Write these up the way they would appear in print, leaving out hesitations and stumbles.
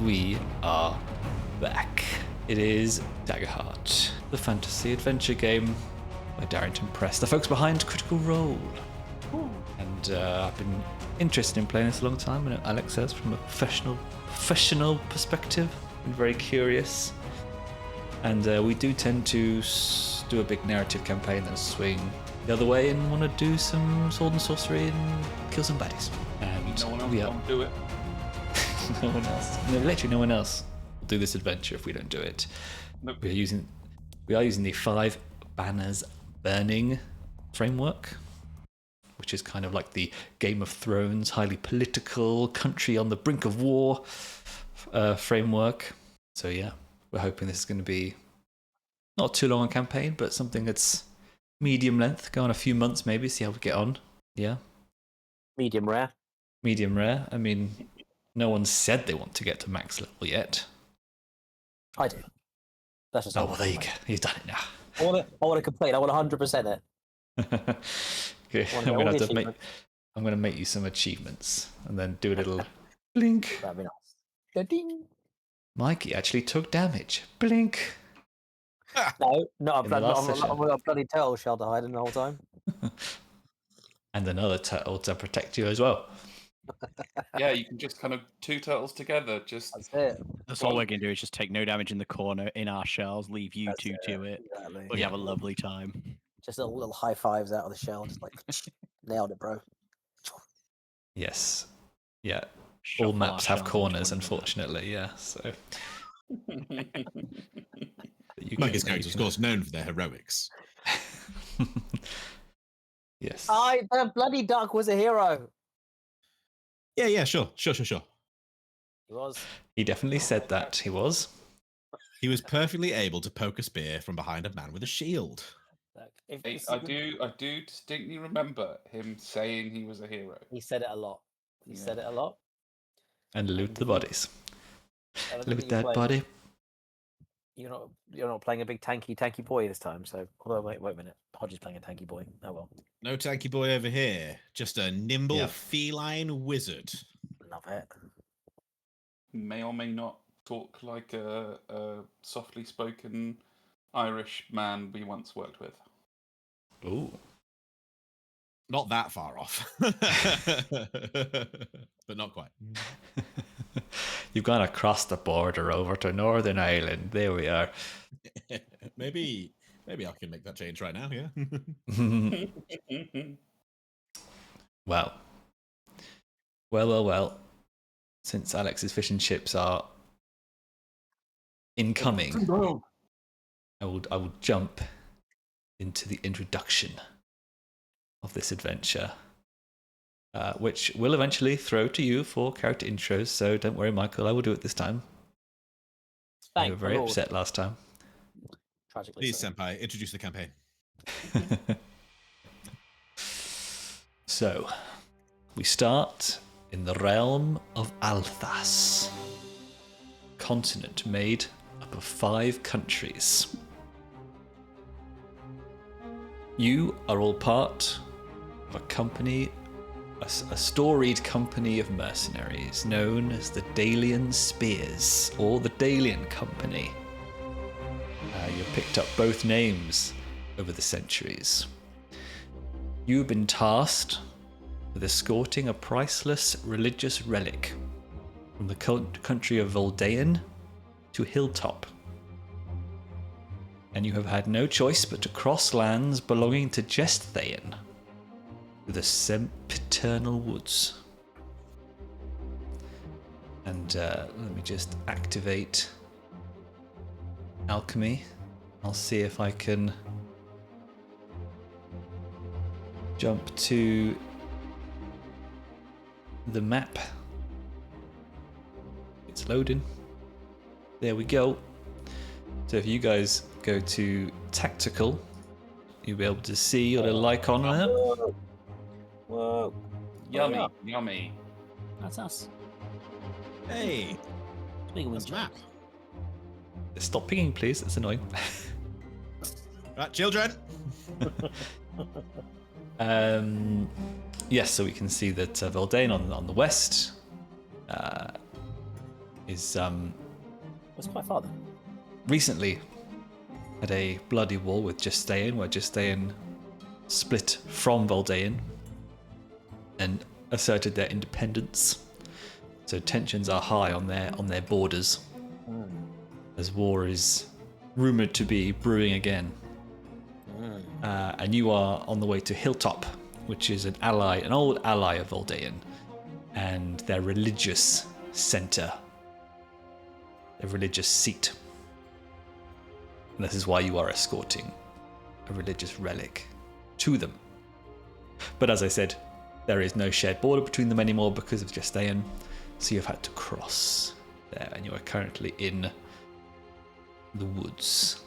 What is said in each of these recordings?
we are back. It is Daggerheart, the fantasy adventure game by Darrington Press, the folks behind Critical Role. And I've been interested in playing this a long time, and Alex says from a professional perspective, been very curious. And we do tend to do a big narrative campaign, then swing the other way and want to do some sword and sorcery and kill some baddies. And no one else will do it. No one else. No, literally no one else will do this adventure if we don't do it. Nope. We are using the 5 banners burning framework, which is kind of like the Game of Thrones, highly political, country on the brink of war framework. So yeah, we're hoping this is going to be not too long a campaign, but something that's medium length, go on a few months maybe, see how we get on. Yeah. Medium rare. Medium rare. I mean, no one said they want to get to max level yet. I do. That's just Oh, well, there you go. You've done it now. I want to complain. I want 100% it. Okay. I'm going to make you some achievements and then do a little blink. That'd be nice. Ding. Mikey actually took damage. Blink. No, I'm a bloody turtle shell to hide in the whole time. And another turtle to protect you as well. Yeah, you can just kind of 2 turtles together. That's it. That's all we're going to do is just take no damage in the corner in our shells, leave you That's two to it. Exactly. We have a lovely time. Just little high fives out of the shell, just like nailed it, bro. Yes. Yeah. Shuffle All maps our have shells corners, into one another. unfortunately. Yeah. So. Mikey's character is, of course, known for their heroics. Yes. The bloody duck was a hero. Yeah, sure. He was. He definitely said that. He was. He was perfectly able to poke a spear from behind a man with a shield. I do distinctly remember him saying he was a hero. He said it a lot. Said it a lot. And loot the bodies. Loot that body. You're not playing a big tanky boy this time. So, although wait a minute, Hodge is playing a tanky boy. Oh well. No tanky boy over here. Just a nimble feline wizard. Love it. May or may not talk like a softly spoken Irish man we once worked with. Ooh. Not that far off. But not quite. You've gone across the border over to Northern Ireland. There we are. Maybe I can make that change right now, yeah? Well. Since Alex's fish and chips are incoming, I will jump into the introduction of this adventure, which will eventually throw to you for character intros, so don't worry, Michael, I will do it this time. You were very upset last time. Tragically. Please, Senpai, introduce the campaign. So, we start in the Realm of Althas, continent made up of 5 countries. You are all part of a company, a storied company of mercenaries known as the Dalian Spears, or the Dalian Company. You've picked up both names over the centuries. You've been tasked with escorting a priceless religious relic from the country of Voldaean to Hilltop. And you have had no choice but to cross lands belonging to Gesthaean through the sempiternal woods. And let me just activate Alchemy. I'll see if I can jump to the map. It's loading. There we go. So if you guys go to tactical, you'll be able to see your little icon there. Whoa. Yummy. That's us. Hey, Speaking that's of a map. Stop pinging, please. That's annoying. Right, children. Yes, so we can see that Voldaean on the west, is That's quite far then. recently had a bloody war with Justaean, where Justaean split from Voldaean and asserted their independence. So tensions are high on their borders, as war is rumored to be brewing again. And you are on the way to Hilltop, which is an old ally of Voldaean, and their religious center, their religious seat. And this is why you are escorting a religious relic to them. But as I said, there is no shared border between them anymore because of Justaean, so you've had to cross there, and you are currently in the woods.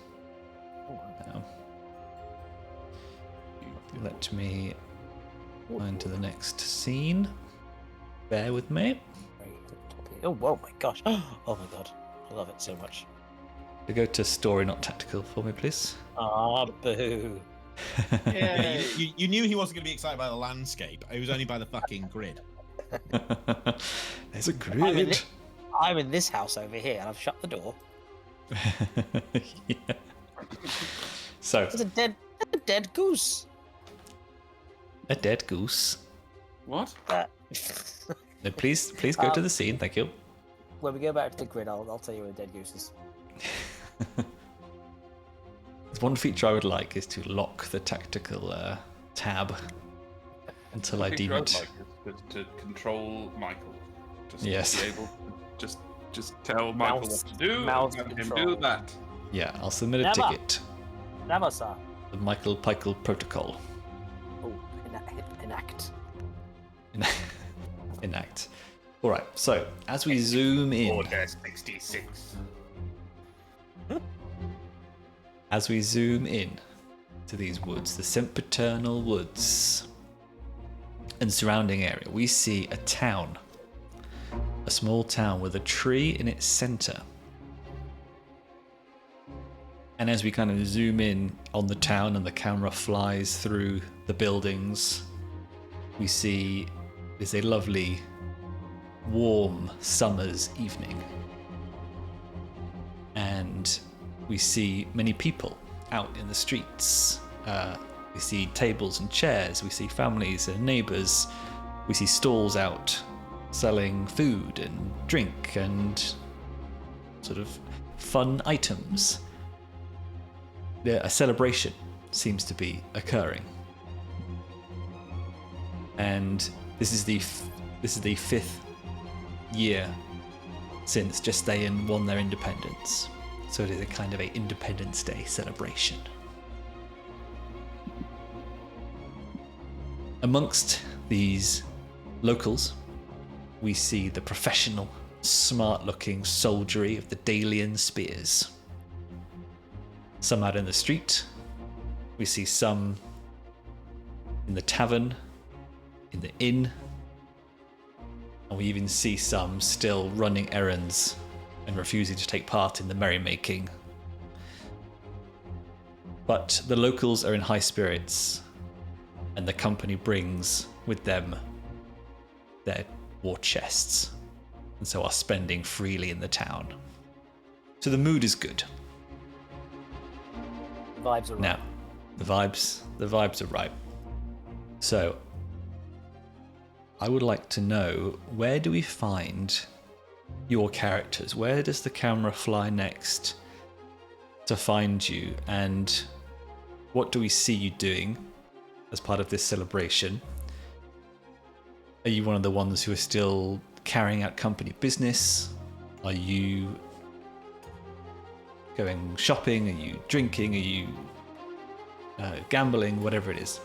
Now, let me go into the next scene. Bear with me. Oh, oh my gosh. Oh my god. I love it so much. Go to story, not tactical, for me, please. Ah, boo. Yeah, you knew he wasn't going to be excited by the landscape. It was only by the fucking grid. There's a grid. I'm in this house over here, and I've shut the door. Yeah. So, There's a dead goose. a dead goose. What? No, please go to the scene. Thank you. When we go back to the grid, I'll tell you where the dead goose is. There's one feature I would like is to lock the tactical tab until I deem it. Like to control Michael. Just Yes. be able to just tell Michael what to do Mouse and have him control. do that. Yeah, I'll submit a Never. ticket. Never, sir. The Michael Peichel Protocol. Oh, enact. Enact. All right. So as we zoom in, Order 66. as we zoom in to these woods, the sempiternal woods and surrounding area, we see a town, a small town with a tree in its center. And as we kind of zoom in on the town and the camera flies through the buildings, we see it's a lovely, warm summer's evening. And we see many people out in the streets. We see tables and chairs, we see families and neighbours, we see stalls out selling food and drink and sort of fun items. A celebration seems to be occurring. And this is the fifth year since Justaean won their independence. So it is a kind of a Independence Day celebration. Amongst these locals, we see the professional, smart-looking soldiery of the Dalian spears. Some out in the street. We see some in the tavern, in the inn, and we even see some still running errands and refusing to take part in the merrymaking. But the locals are in high spirits, and the company brings with them their war chests, and so are spending freely in the town. So the mood is good. Vibes are right. Now, the vibes are right. So, I would like to know, where do we find your characters? Where does the camera fly next to find you? And what do we see you doing as part of this celebration? Are you one of the ones who are still carrying out company business? Are you going shopping? Are you drinking? Are you gambling? Whatever it is.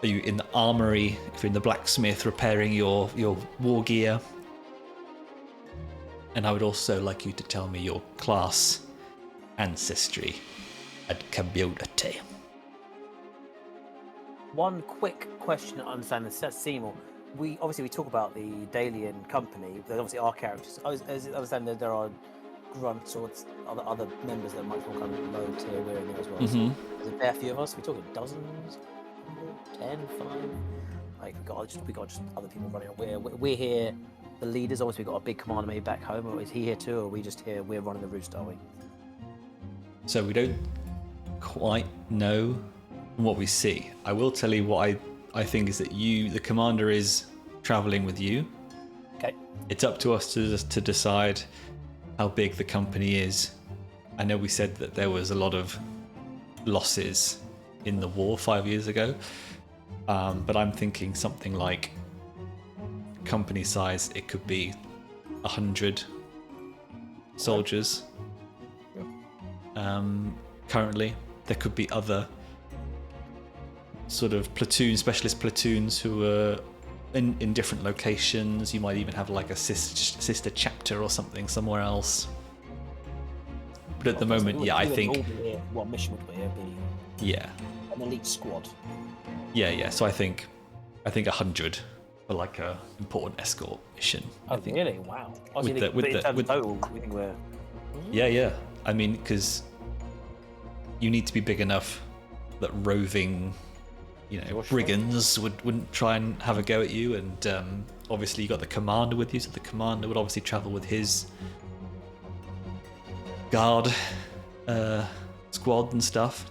Are you in the armory? If you're in the blacksmith, repairing your war gear? And I would also like you to tell me your class, ancestry, and community. One quick question to understand this, Seymour. We talk about the Dalian Company. There's obviously our characters. I understand that there are grunts or other members that are much more kind of low tier. We're in there as well. Mhm. So there's a fair few of us. We're talking dozens, 10, 5. Like we got just other people running. We're here the leaders? Obviously, we've got a big commander maybe back home, or is he here too, or are we just here? We're running the roost, are we? So we don't quite know what we see. I will tell you what I think is that the commander is traveling with you. Okay. It's up to us to decide how big the company is. I know we said that there was a lot of losses in the war 5 years ago, but I'm thinking something like company size. It could be 100 soldiers. Currently, there could be other sort of specialist platoons who are in different locations. You might even have like a sister chapter or something somewhere else. But at the moment, yeah, I think. What mission would be? Yeah. An elite squad. Yeah. So I think 100 for like a important escort mission. Oh, really? Wow. With total, we think we're. Yeah. I mean, because you need to be big enough that roving, brigands wouldn't try and have a go at you, and obviously you got the commander with you, so the commander would obviously travel with his guard squad and stuff.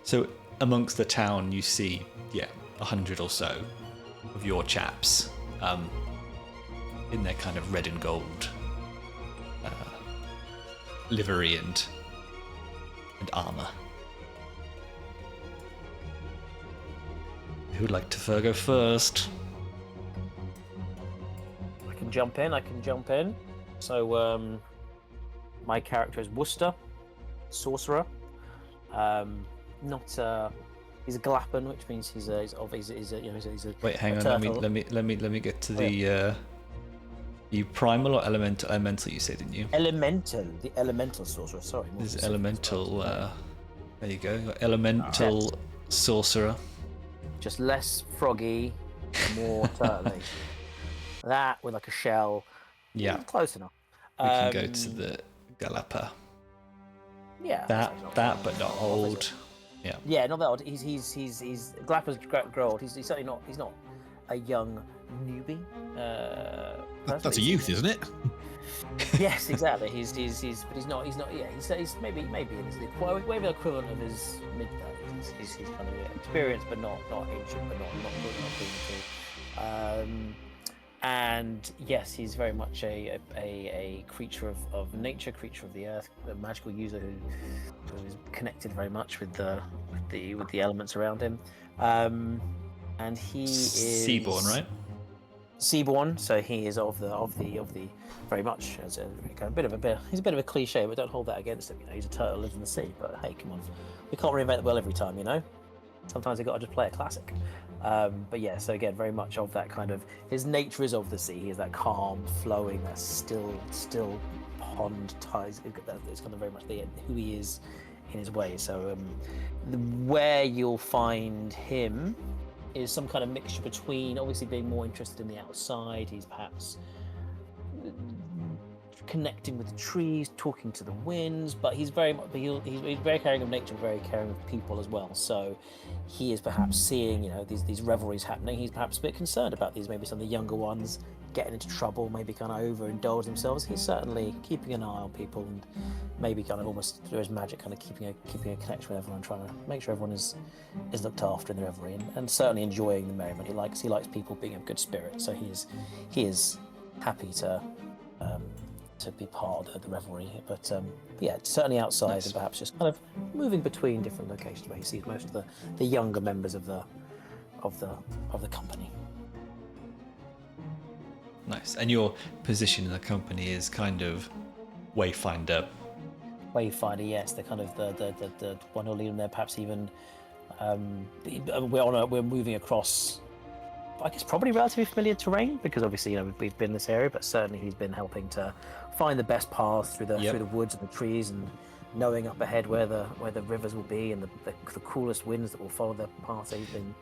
So amongst the town, you see, 100 or so of your chaps in their kind of red and gold livery and armor. Who would like to go first? I can jump in. So my character is Worcester, sorcerer. He's a Galapan, which means he's a. Wait, hang on. turtle. Let me get to the. You primal or elemental? Elemental, you said, didn't you? The elemental sorcerer. Sorry. This is elemental. There you go. You got elemental sorcerer. Just less froggy, more turtly. That with like a shell. Yeah. Close enough. We can go to the Galapa. Yeah. That, but not old. Yeah. Yeah, not that old. He's Galapa's grow old. He's certainly not. He's not a young newbie. That's a youth, isn't it? Yes, exactly. He's not. Yeah, he's maybe in his maybe the equivalent of his mid-30s. He's kind of experienced, but not ancient, but not good enough. And yes, he's very much a creature of nature, creature of the earth, a magical user who is connected very much with the elements around him. And he is Seaborn, right? Seaborn, so he is of the very much as a he's a bit of a cliche, but don't hold that against him. He's a turtle lives in the sea, but hey, come on, we can't reinvent the wheel every time, Sometimes you got to just play a classic. But yeah, so again, very much of that kind of his nature is of the sea. He is that calm, flowing, that still pond ties. It's kind of very much who he is in his way. So where you'll find him is some kind of mixture between obviously being more interested in the outside. He's perhaps connecting with the trees, talking to the winds, but he's very caring of nature, very caring of people as well. So he is perhaps seeing, these revelries happening. He's perhaps a bit concerned about these, maybe some of the younger ones getting into trouble, maybe kind of overindulge themselves. He's certainly keeping an eye on people and maybe kind of almost through his magic, kind of keeping a connection with everyone, trying to make sure everyone is looked after in the revelry, and certainly enjoying the merriment. He likes people being of good spirit, so he is happy to be part of the revelry, but certainly outside. Nice. And perhaps just kind of moving between different locations where he sees most of the younger members of the company. Nice. And your position in the company is kind of wayfinder. Wayfinder, yes. They're kind of the one who'll lead them there. Perhaps even we're moving across, I guess, probably relatively familiar terrain, because obviously we've been in this area, but certainly he's been helping to find the best paths through the woods and the trees, and knowing up ahead where the rivers will be and the coolest winds that will follow the path.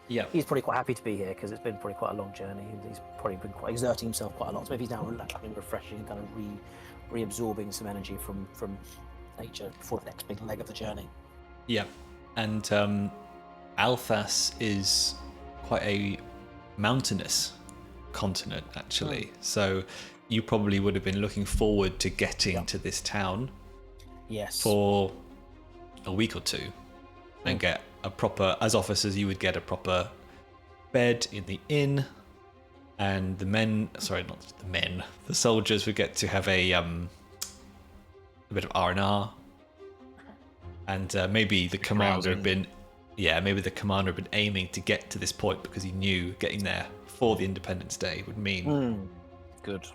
He's probably quite happy to be here because it's been probably quite a long journey. He's probably been quite exerting himself quite a lot. So maybe he's now refreshing, kind of reabsorbing some energy from nature before the next big leg of the journey. Yeah, and Althas is quite a mountainous continent, actually. So you probably would have been looking forward to getting to this town Yes. for a week or two and get a proper, as officers, you would get a proper bed in the inn, and the soldiers would get to have a bit of R&R, and maybe the commander had been aiming to get to this point because he knew getting there for the Independence Day would mean good.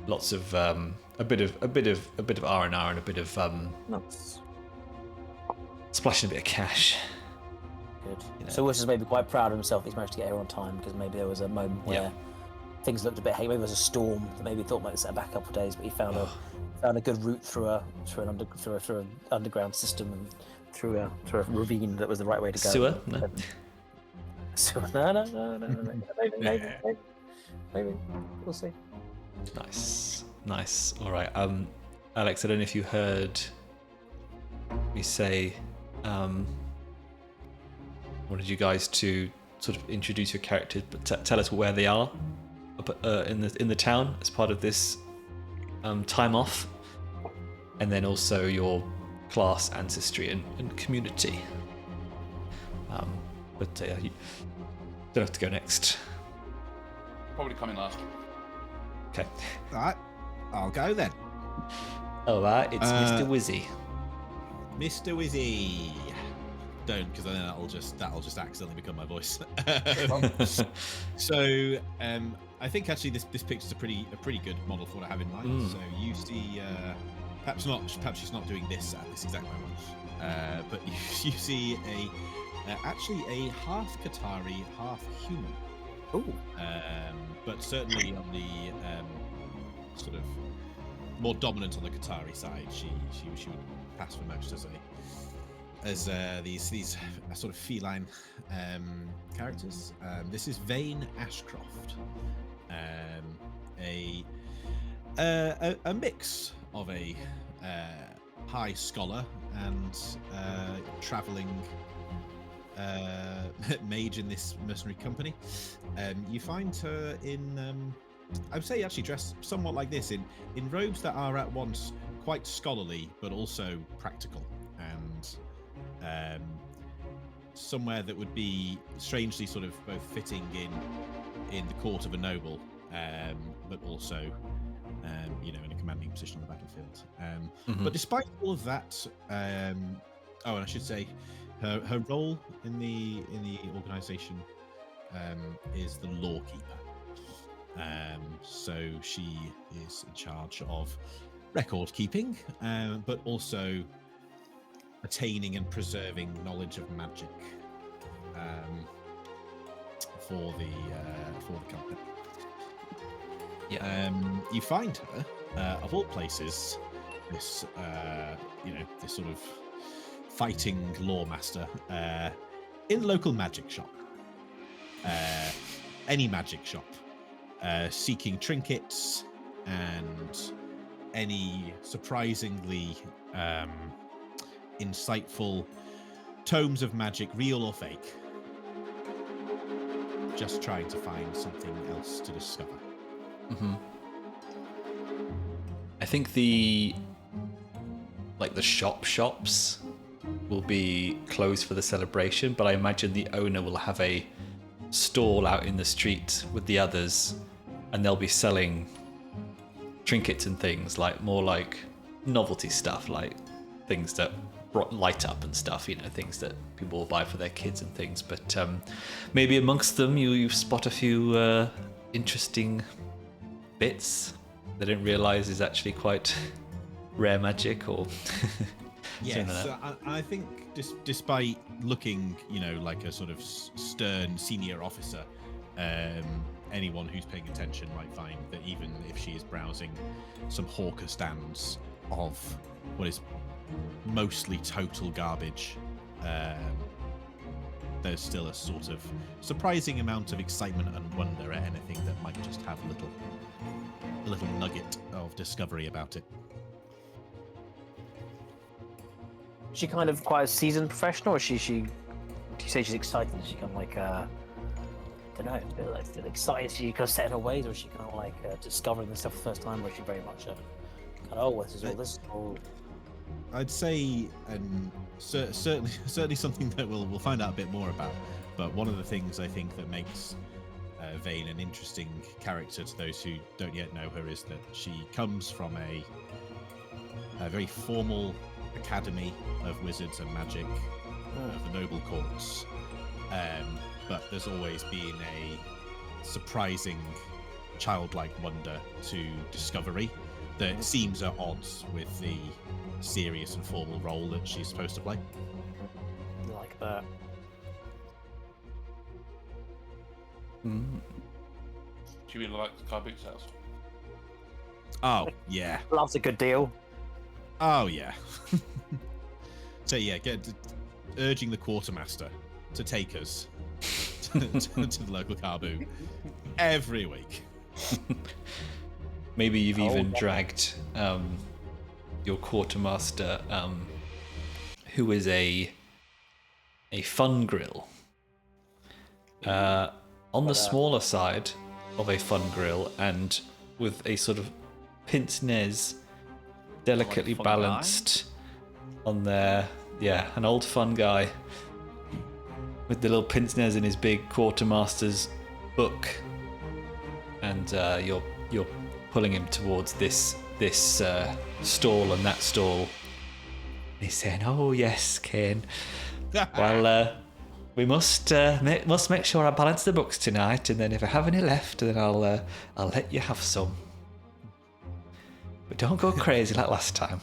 lots of a bit of R&R and a bit of Nuts. splashing a bit of cash. Good. You know. So Worcester's maybe quite proud of himself. He's managed to get here on time because maybe there was a moment where things looked a bit. Maybe there was a storm that maybe thought might set back a couple of days, but he found a good route through an underground system and through a ravine that was the right way to go. Sewer? No. Sewer? No. Maybe. We'll see. Nice. All right. Alex, I don't know if you heard me say. Wanted you guys to sort of introduce your characters, but tell us where they are in the town as part of this time off, and then also your class, ancestry, and community. But you don't have to go next. Probably coming last. Okay. All right, I'll go then. All right, it's Mr. Wizzy. Mr. Wizzy. Don't, because then that'll just accidentally become my voice. So I think actually this picture's a pretty good model for what I have in mind. So you see, perhaps she's not doing this at this exact moment, but you see actually a half Katari, half human. Ooh. But certainly on the sort of more dominant on the Katari side, she would pass for most as these sort of feline characters. This is Vane Ashcroft, a mix of a high scholar and traveling mage in this mercenary company. You find her in, I would say, actually dressed somewhat like this, in robes that are at once quite scholarly but also practical, and somewhere that would be strangely sort of both fitting in the court of a noble, but also in a commanding position on the battlefield. But despite all of that, and I should say, her role in the organization is the lawkeeper. So she is in charge of record keeping, but also attaining and preserving knowledge of magic for the company. Yeah. You find her, of all places, this this sort of fighting lawmaster in the local magic shop. Any magic shop, seeking trinkets and any surprisingly insightful tomes of magic, real or fake. Just trying to find something else to discover. I think the shops will be closed for the celebration, but I imagine the owner will have a stall out in the street with the others, and they'll be selling trinkets and things, more like novelty stuff, like things that light up and stuff, things that people will buy for their kids and things. But maybe amongst them you spot a few interesting bits they didn't realize is actually quite rare magic, or yes. I think despite looking like a sort of stern senior officer, anyone who's paying attention might find that even if she is browsing some hawker stands of what is mostly total garbage, there's still a sort of surprising amount of excitement and wonder at anything that might just have a little nugget of discovery about it. Is she kind of quite a seasoned professional, or do you say she's excited? Is she kind of like don't know, feel excited? Is she kind of set in her ways, or is she kind of like discovering the stuff for the first time, or is she very much this is all this? Or... I'd say, certainly something that we'll find out a bit more about. But one of the things I think that makes Vane an interesting character to those who don't yet know her is that she comes from a very formal academy of wizards and magic of the noble courts. But there's always been a surprising childlike wonder to discovery that seems at odds with the serious and formal role that she's supposed to play. Like that. She really likes car boot sales. Oh, yeah. Loves a good deal. Oh, yeah. So, yeah, urging the quartermaster to take us to the local car boot every week. Maybe you've even dragged your quartermaster, who is a fun grill. On the smaller side of a fun grill, and with a sort of pince-nez delicately fun balanced on there. Yeah, an old fun guy with the little pince-nez in his big quartermaster's book, and you're pulling him towards this stall and that stall. He's saying, "Oh yes, Keyn. Well, we must make sure I balance the books tonight, and then if I have any left, then I'll let you have some. But don't go crazy like last time."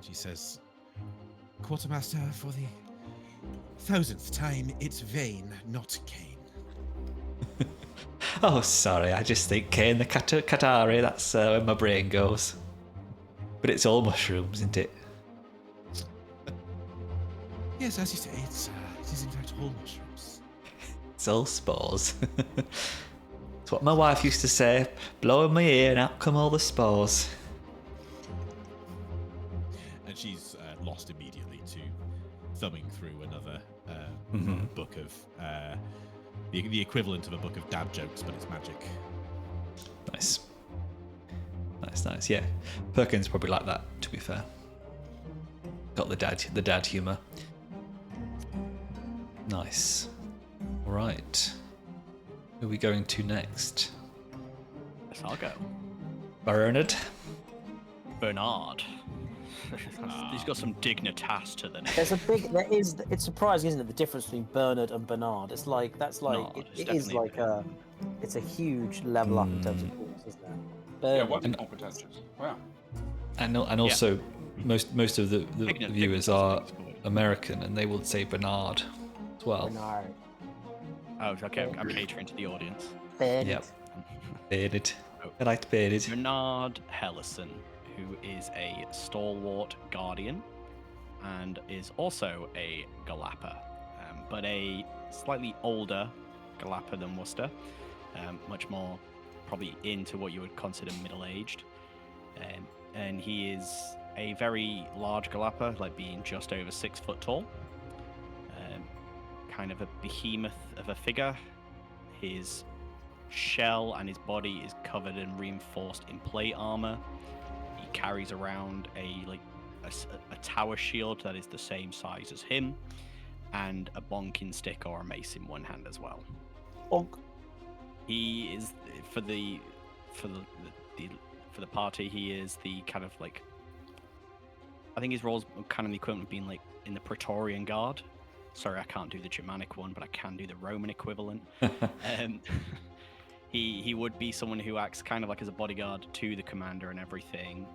She says, "Quartermaster, for the 1000th time, it's Vane, not Keyn." Oh, sorry, I just think Keyn the Katari, that's where my brain goes. But it's all mushrooms, isn't it? Yes, as you say, it is in fact all mushrooms. It's all spores. It's what my wife used to say, blow in my ear and out come all the spores. And she's lost immediately to thumbing through another book of the equivalent of a book of dad jokes, but it's magic. Nice. Yeah, Perkins probably like that, to be fair. Got the dad humour. Nice. All right. Who are we going to next? Yes, I'll go. Bernard. Bernard. He's got some dignitas to the name. It's surprising, isn't it, the difference between Bernard and Bernard? It's like, it's a huge level up in terms of points, isn't it? Yeah, Bernard. what's more pretentious? Wow. And also, most of the viewers are American, and they will say Bernard as well. Bernard. Oh, okay. I'm catering to the audience. Bernard. Yep. Bernard. I liked Bernard. Bernard Hellison, who is a stalwart guardian and is also a Galapa, but a slightly older Galapa than Worcester, much more probably into what you would consider middle-aged. And he is a very large Galapa, like being just over 6 foot tall. Kind of a behemoth of a figure. His shell and his body is covered and reinforced in plate armor. He carries around a tower shield that is the same size as him, and a bonking stick or a mace in one hand as well. Bonk. He is for the party. He is the kind of like, I think his role's kind of the equivalent of being like in the Praetorian Guard. Sorry, I can't do the Germanic one, but I can do the Roman equivalent. He would be someone who acts kind of like as a bodyguard to the commander and everything,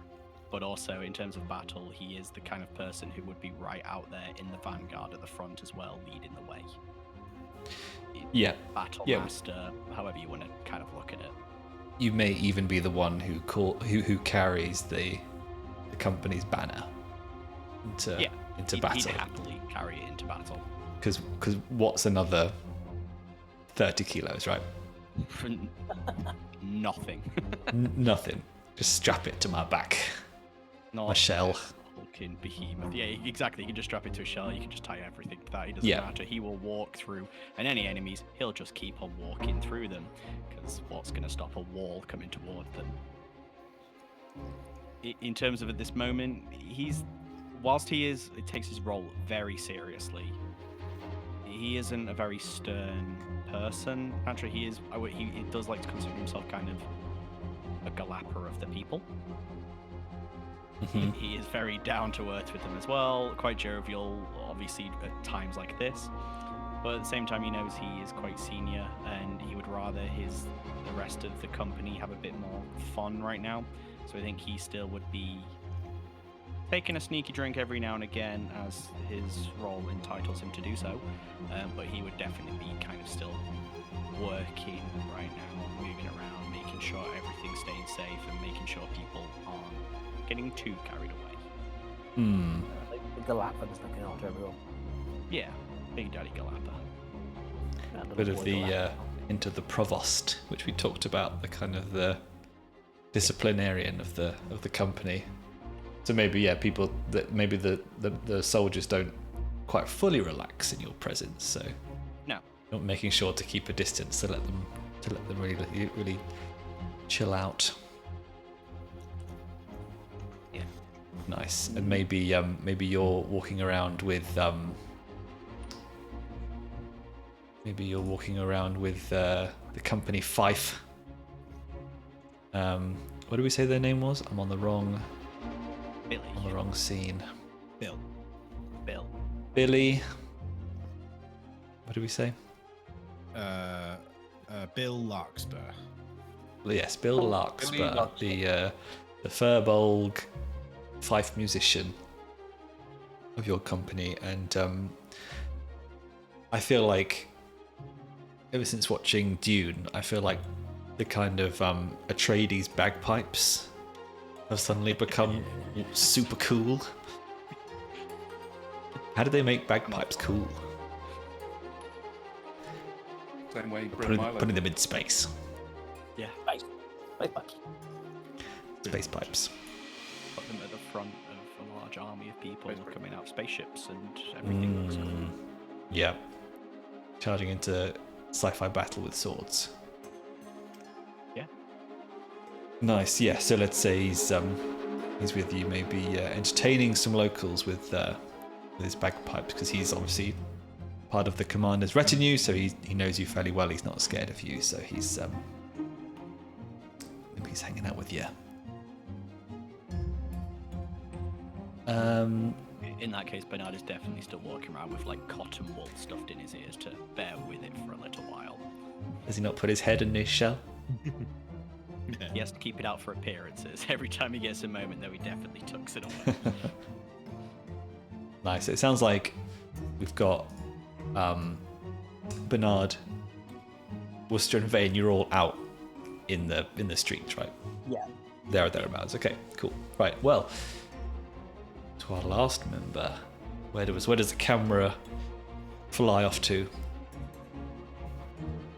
but also in terms of battle, he is the kind of person who would be right out there in the vanguard at the front as well, leading the way. Yeah. Battle master, however you want to kind of look at it. You may even be the one who carries the company's banner into battle. He'd happily carry it into battle. Because what's another 30 kilos, right? Nothing. Nothing. Just strap it to my back. My shell. hulking behemoth. Yeah, exactly. You can just strap it to a shell. You can just tie everything to that. It doesn't matter. He will walk through, and any enemies, he'll just keep on walking through them. Because what's going to stop a wall coming towards them? In terms of at this moment, whilst he takes his role very seriously. He isn't a very stern person. Actually, he does like to consider himself kind of a Galapa of the people. He is very down to earth with them as well, quite jovial, obviously at times like this. But at the same time, he knows he is quite senior, and he would rather the rest of the company have a bit more fun right now. So I think he still would be taking a sneaky drink every now and again, as his role entitles him to do so. But he would definitely be kind of still working right now, moving around, making sure everything's staying safe, and making sure people aren't getting too carried away. Like the Galapa just looking after everyone. Yeah, Big Daddy Galapa. Bit of the into the provost, which we talked about, the kind of the disciplinarian of the company. So maybe people that maybe the soldiers don't quite fully relax in your presence. So no, not making sure to keep a distance to let them really chill out. Yeah, nice. And maybe you're walking around with the company fife. What did we say their name was? I'm on the wrong scene. Bill. Billy. What did we say? Bill Larkspur. Yes, Bill Larkspur, the Furbolg fife musician of your company, and I feel like ever since watching Dune, I feel like the kind of Atreides bagpipes have suddenly become super cool. How did they make bagpipes cool? Same way Putting them in space. Yeah. Space pipes. Put them at the front of a large army of people coming out of spaceships, and everything looks cool. Yeah. Charging into sci-fi battle with swords. Yeah. Nice. Yeah. So let's say he's with you, maybe entertaining some locals with his bagpipes, because he's obviously part of the commander's retinue, so he knows you fairly well. He's not scared of you, so he's maybe he's hanging out with you. In that case, Bernard is definitely still walking around with like cotton wool stuffed in his ears to bear with it for a little while. Does he not put his head in his shell? He has to keep it out for appearances. Every time he gets a moment, though, he definitely tucks it away. Nice. It sounds like we've got Bernard, Worcester, and Vane. You're all out in the streets, right? Yeah. There or thereabouts. Okay, cool. Right. Well, to our last member, where does the camera fly off to?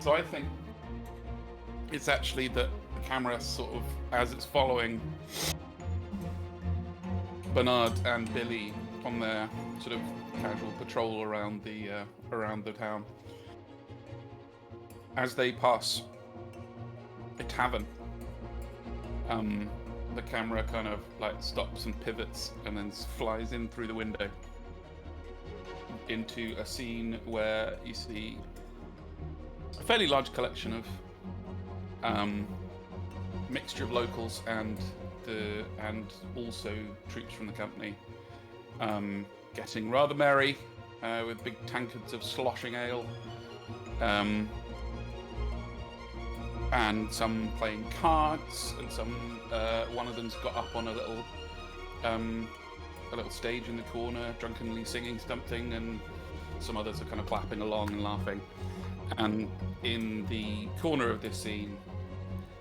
So I think it's actually that the camera sort of, as it's following Bernard and Billy on their sort of casual patrol around the town, as they pass a tavern, the camera kind of like stops and pivots and then flies in through the window into a scene where you see a fairly large collection of mixture of locals and also troops from the company getting rather merry with big tankards of sloshing ale, and some playing cards, and some one of them's got up on a little stage in the corner, drunkenly singing something, and some others are kind of clapping along and laughing. And in the corner of this scene,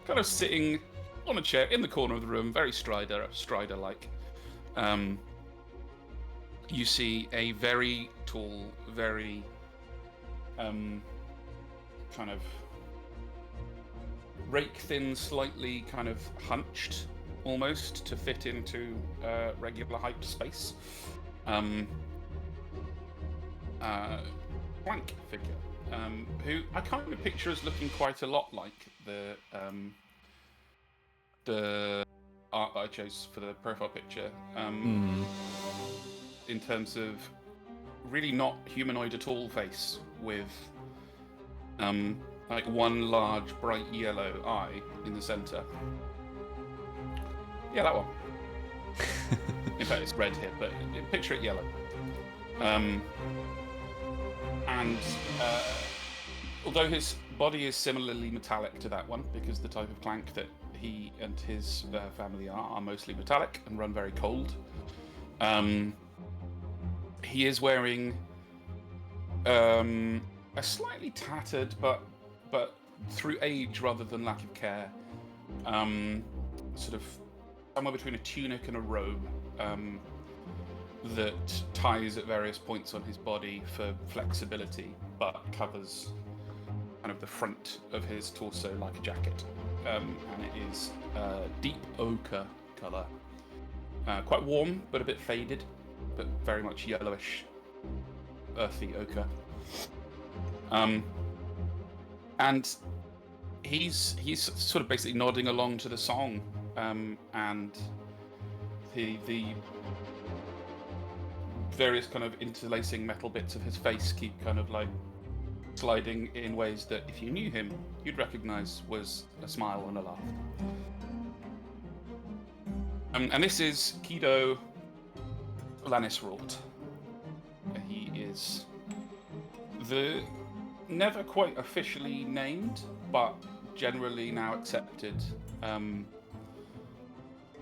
kind of sitting on a chair in the corner of the room, very Strider-like, you see a very tall, very kind of rake-thin, slightly kind of hunched almost to fit into regular height space. Plank figure, who I kind of picture as looking quite a lot like the art that I chose for the profile picture, in terms of really not humanoid at all face, with like one large bright yellow eye in the center. Yeah, that one. In fact, it's red here, but picture it yellow. And although his body is similarly metallic to that one, because the type of clank that he and his family are mostly metallic and run very cold, he is wearing a slightly tattered, but through age rather than lack of care, sort of somewhere between a tunic and a robe, that ties at various points on his body for flexibility, but covers kind of the front of his torso like a jacket. And it is deep ochre colour. Quite warm, but a bit faded, but very much yellowish, earthy ochre. And he's sort of basically nodding along to the song, and the various kind of interlacing metal bits of his face keep kind of like sliding in ways that if you knew him, you'd recognize was a smile and a laugh. And this is Keedo Lanisralt. He is the never quite officially named, but generally now accepted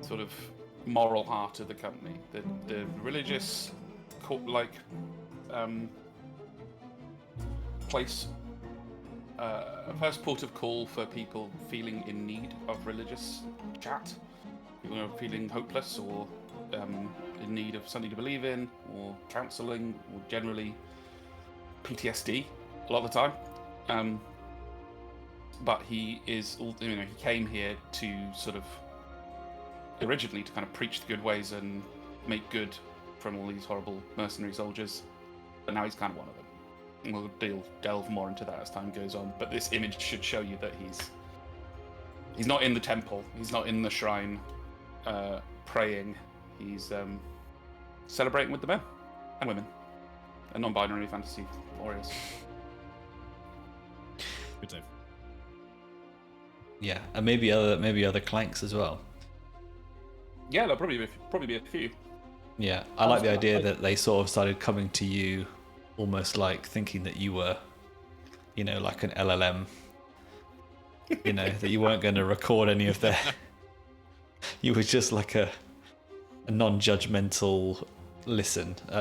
sort of moral heart of the company. The religious place, a first port of call for people feeling in need of religious chat, people who are feeling hopeless or in need of something to believe in, or counselling, or generally PTSD a lot of the time. But he is, he came here to sort of originally to kind of preach the good ways and make good from all these horrible mercenary soldiers, but now he's kind of one of them. And we'll delve more into that as time goes on. But this image should show you that he's not in the temple, he's not in the shrine praying. He's celebrating with the men and women and non-binary fantasy warriors. Good save. Yeah, and maybe other clanks as well. Yeah, there'll probably be a few. Yeah, I like the idea that they sort of started coming to you almost like thinking that you were, like an LLM, that you weren't going to record any of their... You were just like a non-judgmental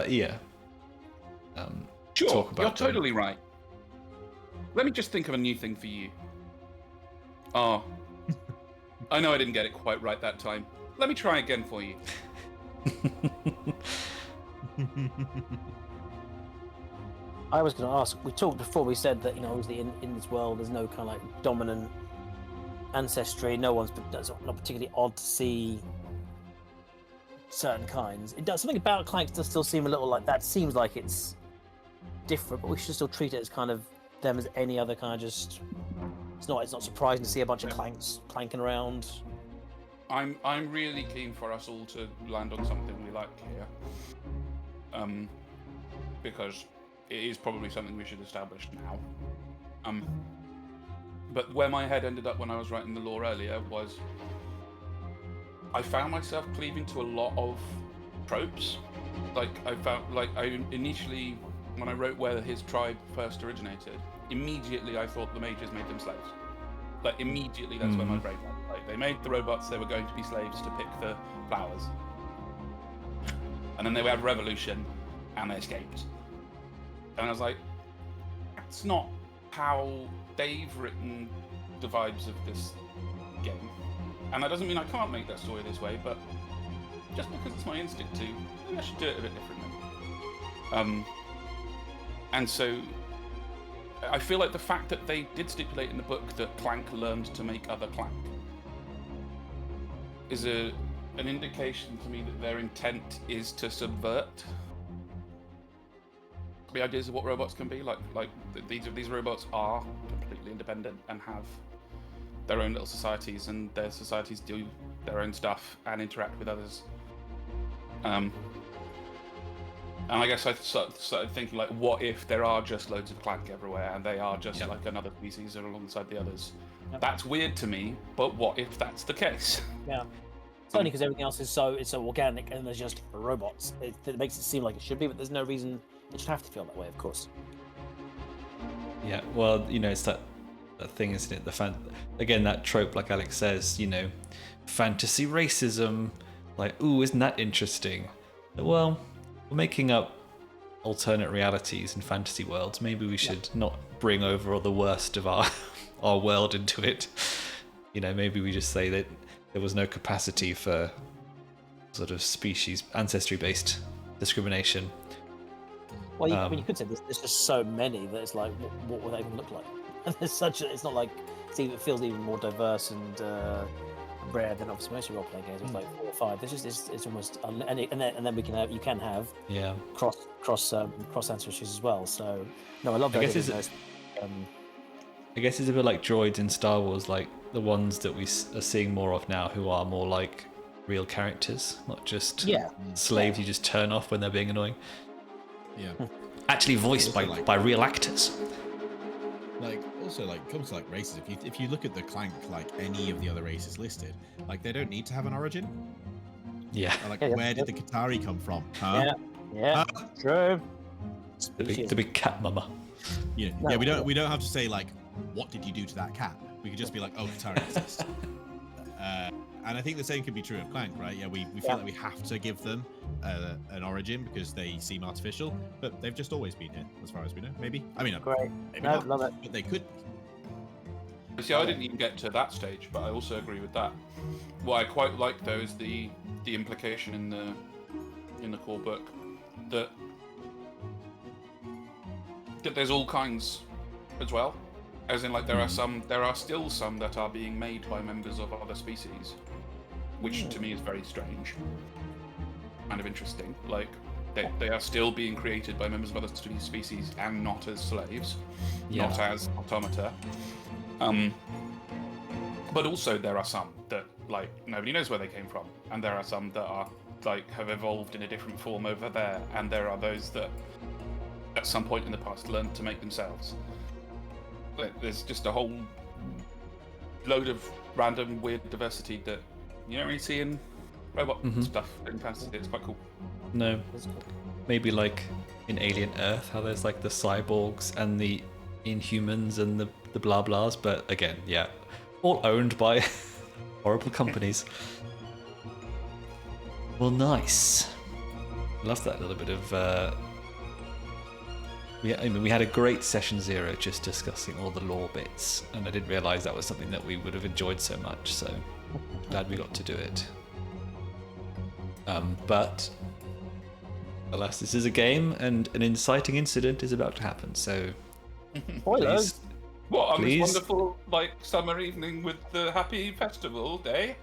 ear. Sure, talk about you're totally right. Let me just think of a new thing for you. Oh, I know I didn't get it quite right that time. Let me try again for you. I was going to ask, we talked before, we said that, obviously in this world there's no kind of like dominant ancestry, that's not particularly odd to see certain kinds. It does, something about clanks does still seem a little like that, seems like it's different, but we should still treat it as kind of them as any other kind of just, it's not surprising to see a bunch of clanks clanking around. I'm really keen for us all to land on something we like here, because it is probably something we should establish now. But where my head ended up when I was writing the lore earlier was I found myself cleaving to a lot of tropes. I initially, when I wrote where his tribe first originated, immediately I thought the mages made them slaves. Immediately that's where my brain went. They made the robots, they were going to be slaves to pick the flowers. And then they had a revolution, and they escaped. And I was like, that's not how they've written the vibes of this game. And that doesn't mean I can't make that story this way, but just because it's my instinct to, maybe I should do it a bit differently. And so I feel like the fact that they did stipulate in the book that Clank learned to make other Clank is an indication to me that their intent is to subvert the ideas of what robots can be. Like these robots are completely independent and have their own little societies, and their societies do their own stuff and interact with others. And I guess I started thinking, like, what if there are just loads of clank everywhere and they are just like another species alongside the others? That's weird to me, but what if that's the case? Yeah. It's only because everything else is so organic and there's just robots. It makes it seem like it should be, but there's no reason it should have to feel that way, of course. Yeah, well, it's that thing, isn't it? Again, that trope, like Alex says, fantasy racism. Like, ooh, isn't that interesting? Well, we're making up alternate realities in fantasy worlds. Maybe we should not bring over all the worst of our world into it. Maybe we just say that there was no capacity for sort of species ancestry-based discrimination. Well, you could say there's just so many that it's like, what would they even look like? It's not like it feels even more diverse and rare than obviously most role-playing games. It's like 4 or 5. It's almost and then you can have cross ancestries as well. So no, I love that. I guess it's a bit like droids in Star Wars, like the ones that we are seeing more of now, who are more like real characters, not just slaves you just turn off when they're being annoying. Yeah. Actually voiced by real actors. Also, comes to races. If you look at the clank, like any of the other races listed, they don't need to have an origin. Yeah. Where did the Katari come from? Huh? Yeah. True. The big cat mama. We don't have to say what did you do to that cat? We could just be like, oh, Katari exists. And I think the same could be true of clank, right? Yeah, we feel like we have to give them an origin because they seem artificial, but they've just always been here, as far as we know. Maybe. I mean, great. Maybe not, love it. But they could. See, I didn't even get to that stage, but I also agree with that. What I quite like, though, is the implication in the core book that there's all kinds as well. As in, there are still some that are being made by members of other species, which to me is very strange, kind of interesting. They are still being created by members of other species and not as slaves, not as automata. But also there are some that nobody knows where they came from, and there are some that are have evolved in a different form over there, and there are those that at some point in the past learned to make themselves. There's just a whole load of random weird diversity that you don't really see in robot stuff in fantasy. It's quite cool. No, maybe in Alien Earth, how there's the cyborgs and the Inhumans and the blah blahs, but again, all owned by horrible companies. Well, nice. Love that little bit of. We had a great session 0 just discussing all the lore bits, and I didn't realise that was something that we would have enjoyed so much, so glad we got to do it. But alas, this is a game, and an inciting incident is about to happen, so spoilers. What, on this wonderful summer evening with the happy festival day?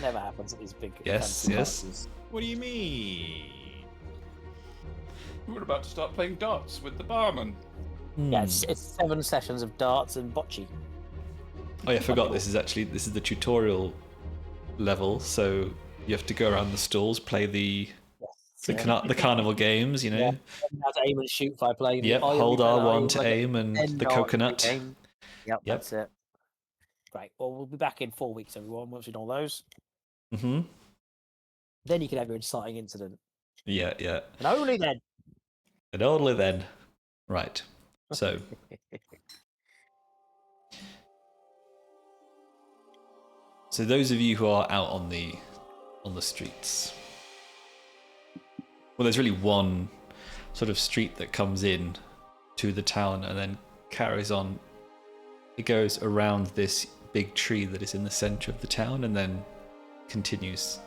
Never happens at these big yes. parties. What do you mean? We're about to start playing darts with the barman. Yeah, it's 7 sessions of darts and bocce. Oh yeah, I forgot. This is the tutorial level, so you have to go around the stalls, play the carnival games. Yeah. How to aim and shoot if I play. Yep, hold R1 to aim, and the coconut. Yep, that's it. Great. Well, we'll be back in 4 weeks, everyone. Once we've done all those. Mm-hmm. Then you can have your inciting incident. Yeah. And only then. And only then. Right. So. So those of you who are out on the streets. Well, there's really one sort of street that comes in to the town and then carries on. It goes around this big tree that is in the center of the town and then continues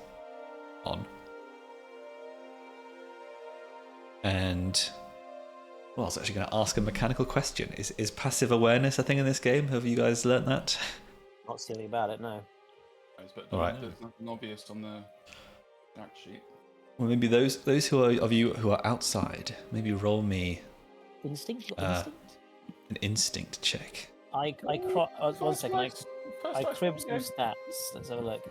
on. And well, I was actually going to ask a mechanical question. Is passive awareness a thing in this game? Have you guys learnt that? Not silly about it, no. But All right. there's nothing obvious on the fact sheet. Well, maybe those who are of you who are outside, maybe roll me Instinct? You got instinct? an instinct check. One second. I First cribbed some stats. Let's have a look.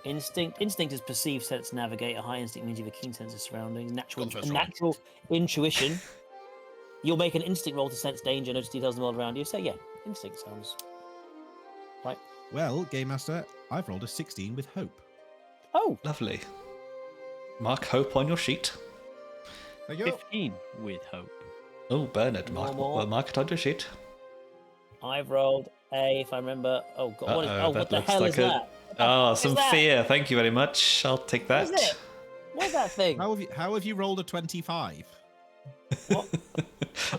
Instinct is perceived sense, navigate. A high instinct means you have a keen sense of surroundings. Natural intuition. You'll make an instinct roll to sense danger, notice details in the world around you. So yeah, instinct sounds right. Well, Game Master, I've rolled a 16 with hope. Oh, Lovely. Mark hope on your sheet. There you go. 15 with hope. Oh, Bernard, mark it on your sheet. I've rolled a. If I remember. Oh god. What the hell is that? Oh, What some is that? fear. Thank you very much. I'll take that. What is it? What's that thing? How have you rolled a 25? What?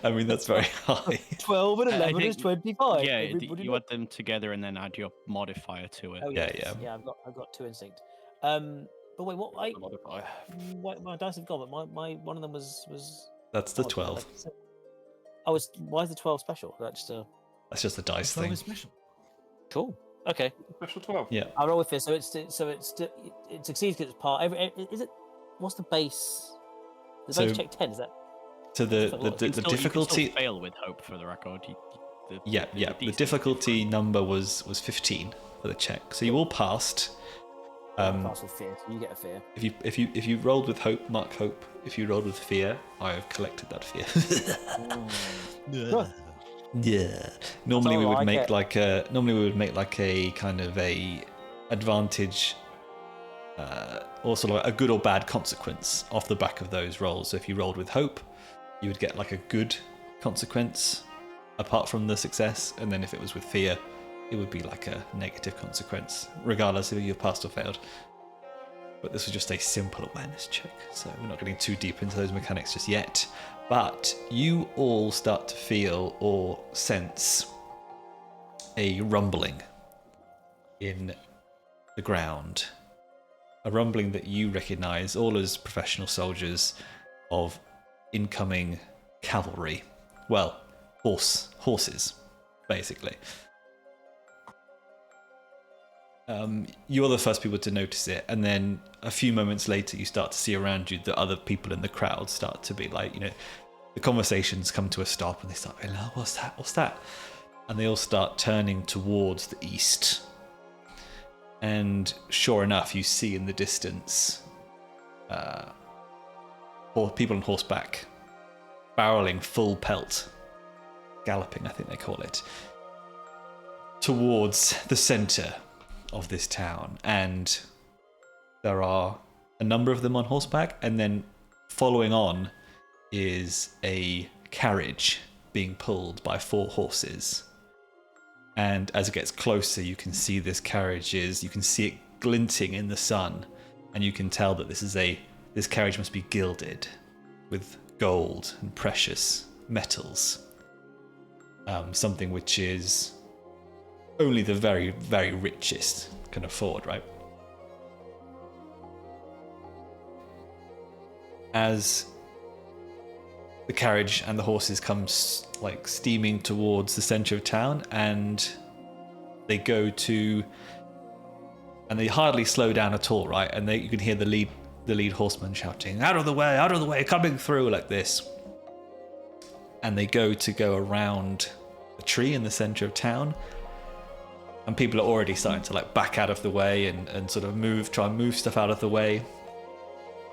I mean, that's very high. 12 and I 11 think- is 25. Yeah, Everybody you look. add them together and then add your modifier to it. Oh Yeah, yes. yeah. I've got 2 instinct. But wait, what? My dice have gone, but my one of them was. That's the oh, 12. Why is the 12 special? That's just That's just a dice 12 thing. is special. cool. Okay, Special 12. Yeah. I'll roll with this. So it succeeds because it's part. Is it? What's the base? The base So- check 10. Is that? So the You can You can difficulty. still fail with hope for the record. Yeah. The difficulty number was 15 for the check. So you all passed. Pass with fear. So you get a fear. If you rolled with hope, mark hope. If you rolled with fear, I have collected that fear. Yeah. Normally we all would I make get. like a kind of a advantage, also like a good or bad consequence off the back of those rolls. So if you rolled with hope, you would get like a good consequence apart from the success, and then if it was with fear, it would be like a negative consequence, regardless if you passed or failed. But this was just a simple awareness check, so we're not getting too deep into those mechanics just yet. But you all start to feel or sense a rumbling in the ground. A rumbling that you recognize all as professional soldiers of incoming cavalry. Well, horses, basically. You're the first people to notice it, and then a few moments later you start to see around you that other people in the crowd start to be like, the conversations come to a stop and they start going, oh, what's that? And they all start turning towards the east. And sure enough, you see in the distance people on horseback, barreling full pelt, galloping, I think they call it, towards the centre of this town. And there are a number of them on horseback, and then following on is a carriage being pulled by 4 horses. And as it gets closer, you can see this you can see it glinting in the sun, and you can tell that this carriage must be gilded with gold and precious metals. Something which is only the very, very richest can afford, right? As the carriage and the horses come steaming towards the center of town, and they hardly slow down at all, right? And you can hear the lead horseman shouting, out of the way, coming through, like this. And they go around the tree in the center of town, and people are already starting to back out of the way and sort of try and move stuff out of the way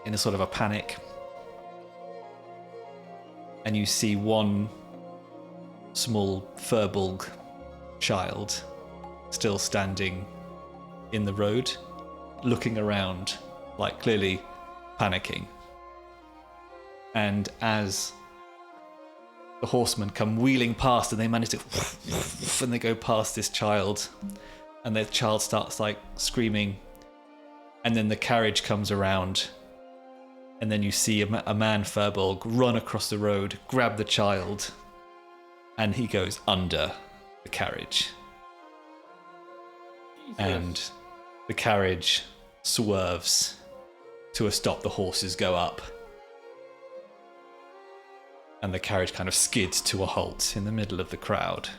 in a sort of a panic. And you see one small Furbolg child still standing in the road, looking around, clearly panicking. And as the horsemen come wheeling past, and they manage to, and they go past this child, and the child starts screaming, and then the carriage comes around, and then you see a man Furbolg run across the road, grab the child, and he goes under the carriage. And the carriage swerves to a stop. The horses go up, and the carriage kind of skids to a halt in the middle of the crowd.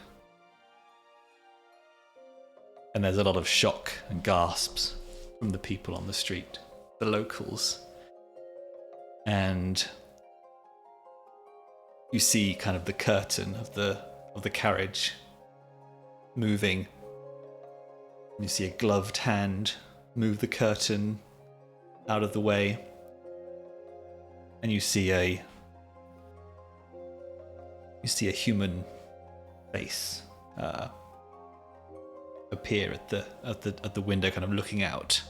And there's a lot of shock and gasps from the people on the street, the locals. And you see kind of the curtain of the carriage moving. You see a gloved hand move the curtain out of the way. And you see a human face appear at the window, kind of looking out.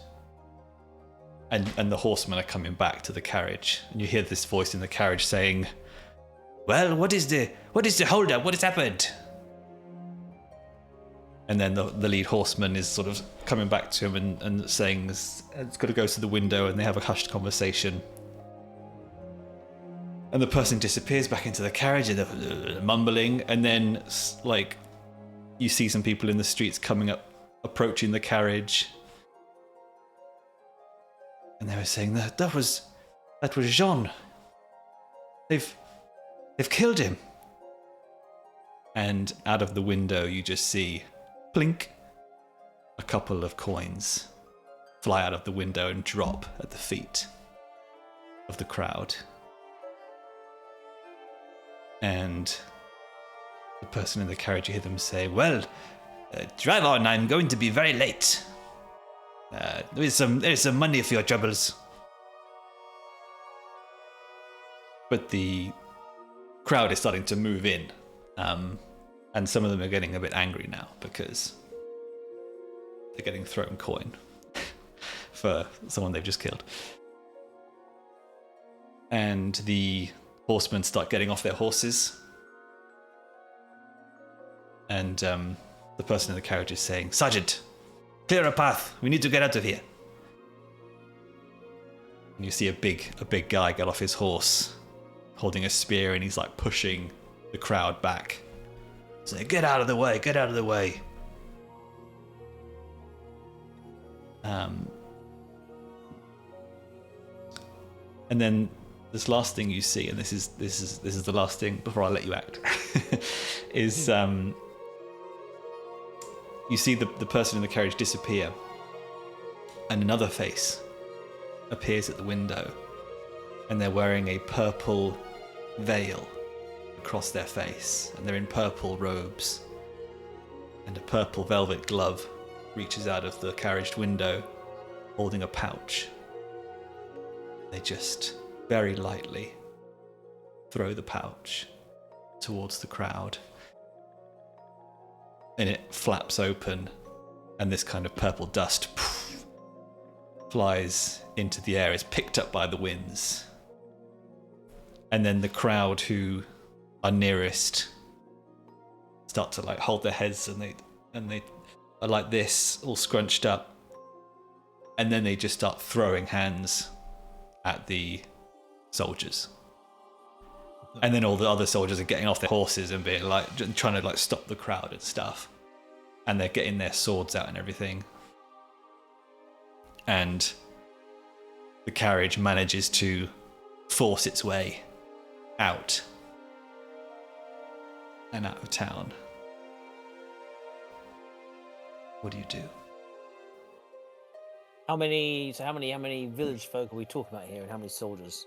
And the horsemen are coming back to the carriage, and you hear this voice in the carriage saying, "Well, what is the hold-up? What has happened?" And then the lead horseman is sort of coming back to him and saying it's got to go to the window, and they have a hushed conversation. And the person disappears back into the carriage, and they're mumbling, and then like you see some people in the streets coming up, approaching the carriage. And they were saying that was Jean. They've killed him. And out of the window you just see, plink, a couple of coins fly out of the window and drop at the feet of the crowd. And the person in the carriage, you hear them say, "Well, drive on, I'm going to be very late. There's some money for your troubles." But the crowd is starting to move in, and some of them are getting a bit angry now because they're getting thrown coin for someone they've just killed. And the horsemen start getting off their horses, and the person in the carriage is saying, "Sergeant, clear a path. We need to get out of here." And you see a big guy get off his horse, holding a spear, and he's like pushing the crowd back, saying, "Get out of the way! Get out of the way!" And then this last thing you see, and this is the last thing before I let you act, is you see the person in the carriage disappear, and another face appears at the window, and they're wearing a purple veil across their face, and they're in purple robes, and a purple velvet glove reaches out of the carriage window holding a pouch. They just very lightly throw the pouch towards the crowd, and it flaps open, and this kind of purple dust flies into the air, is picked up by the winds. And then the crowd who are nearest start to like hold their heads, and they are like this, all scrunched up, and then they just start throwing hands at the soldiers. And then all the other soldiers are getting off their horses and being like trying to like stop the crowd and stuff, and they're getting their swords out and everything. And the carriage manages to force its way out and out of town. What do you do? How many village folk are we talking about here, and how many soldiers?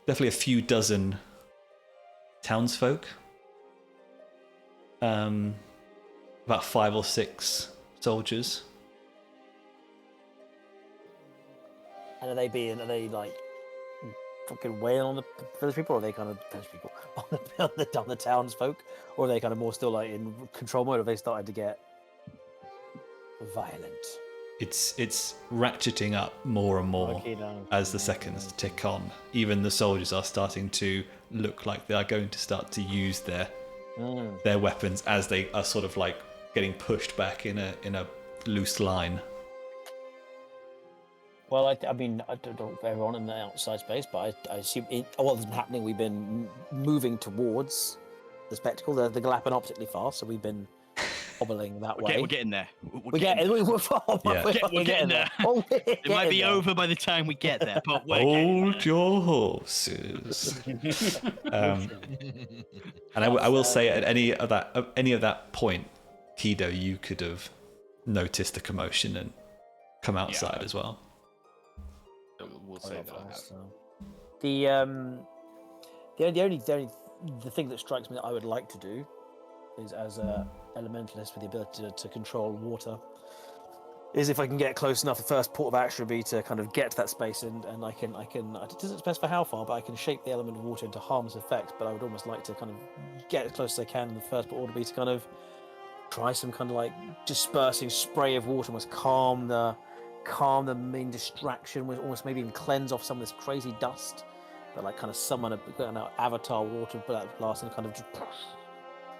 Definitely a few dozen townsfolk. About 5 or 6 soldiers. And are they like fucking wailing on the village people, or are they kind of village people on the townsfolk, or are they kind of more still like in control mode? Or have they started to get violent? It's ratcheting up more and more as the seconds tick on. Even the soldiers are starting to look like they are going to start to use their weapons as they are sort of like getting pushed back in a loose line. Well, I mean, I don't know if everyone in the outside space, but I assume what has been happening, we've been moving towards the spectacle. The Galapa not particularly fast, so we've been hobbling that way. We're getting there. We're getting there. It might be over by the time we get there, but hold your horses. And I will say at any of that point, Keedo, you could have noticed the commotion and come outside as well. We'll say that. The thing that strikes me that I would like to do is, as a elementalist with the ability to control water, is if I can get close enough, the first port of action would be to kind of get to that space and I can it doesn't specify how far, but I can shape the element of water into harmless effects. But I would almost like to kind of get as close as I can, and the first port would be to kind of try some kind of like dispersing spray of water, almost calm the main distraction, with almost maybe even cleanse off some of this crazy dust, but like kind of summon an avatar water blast and kind of just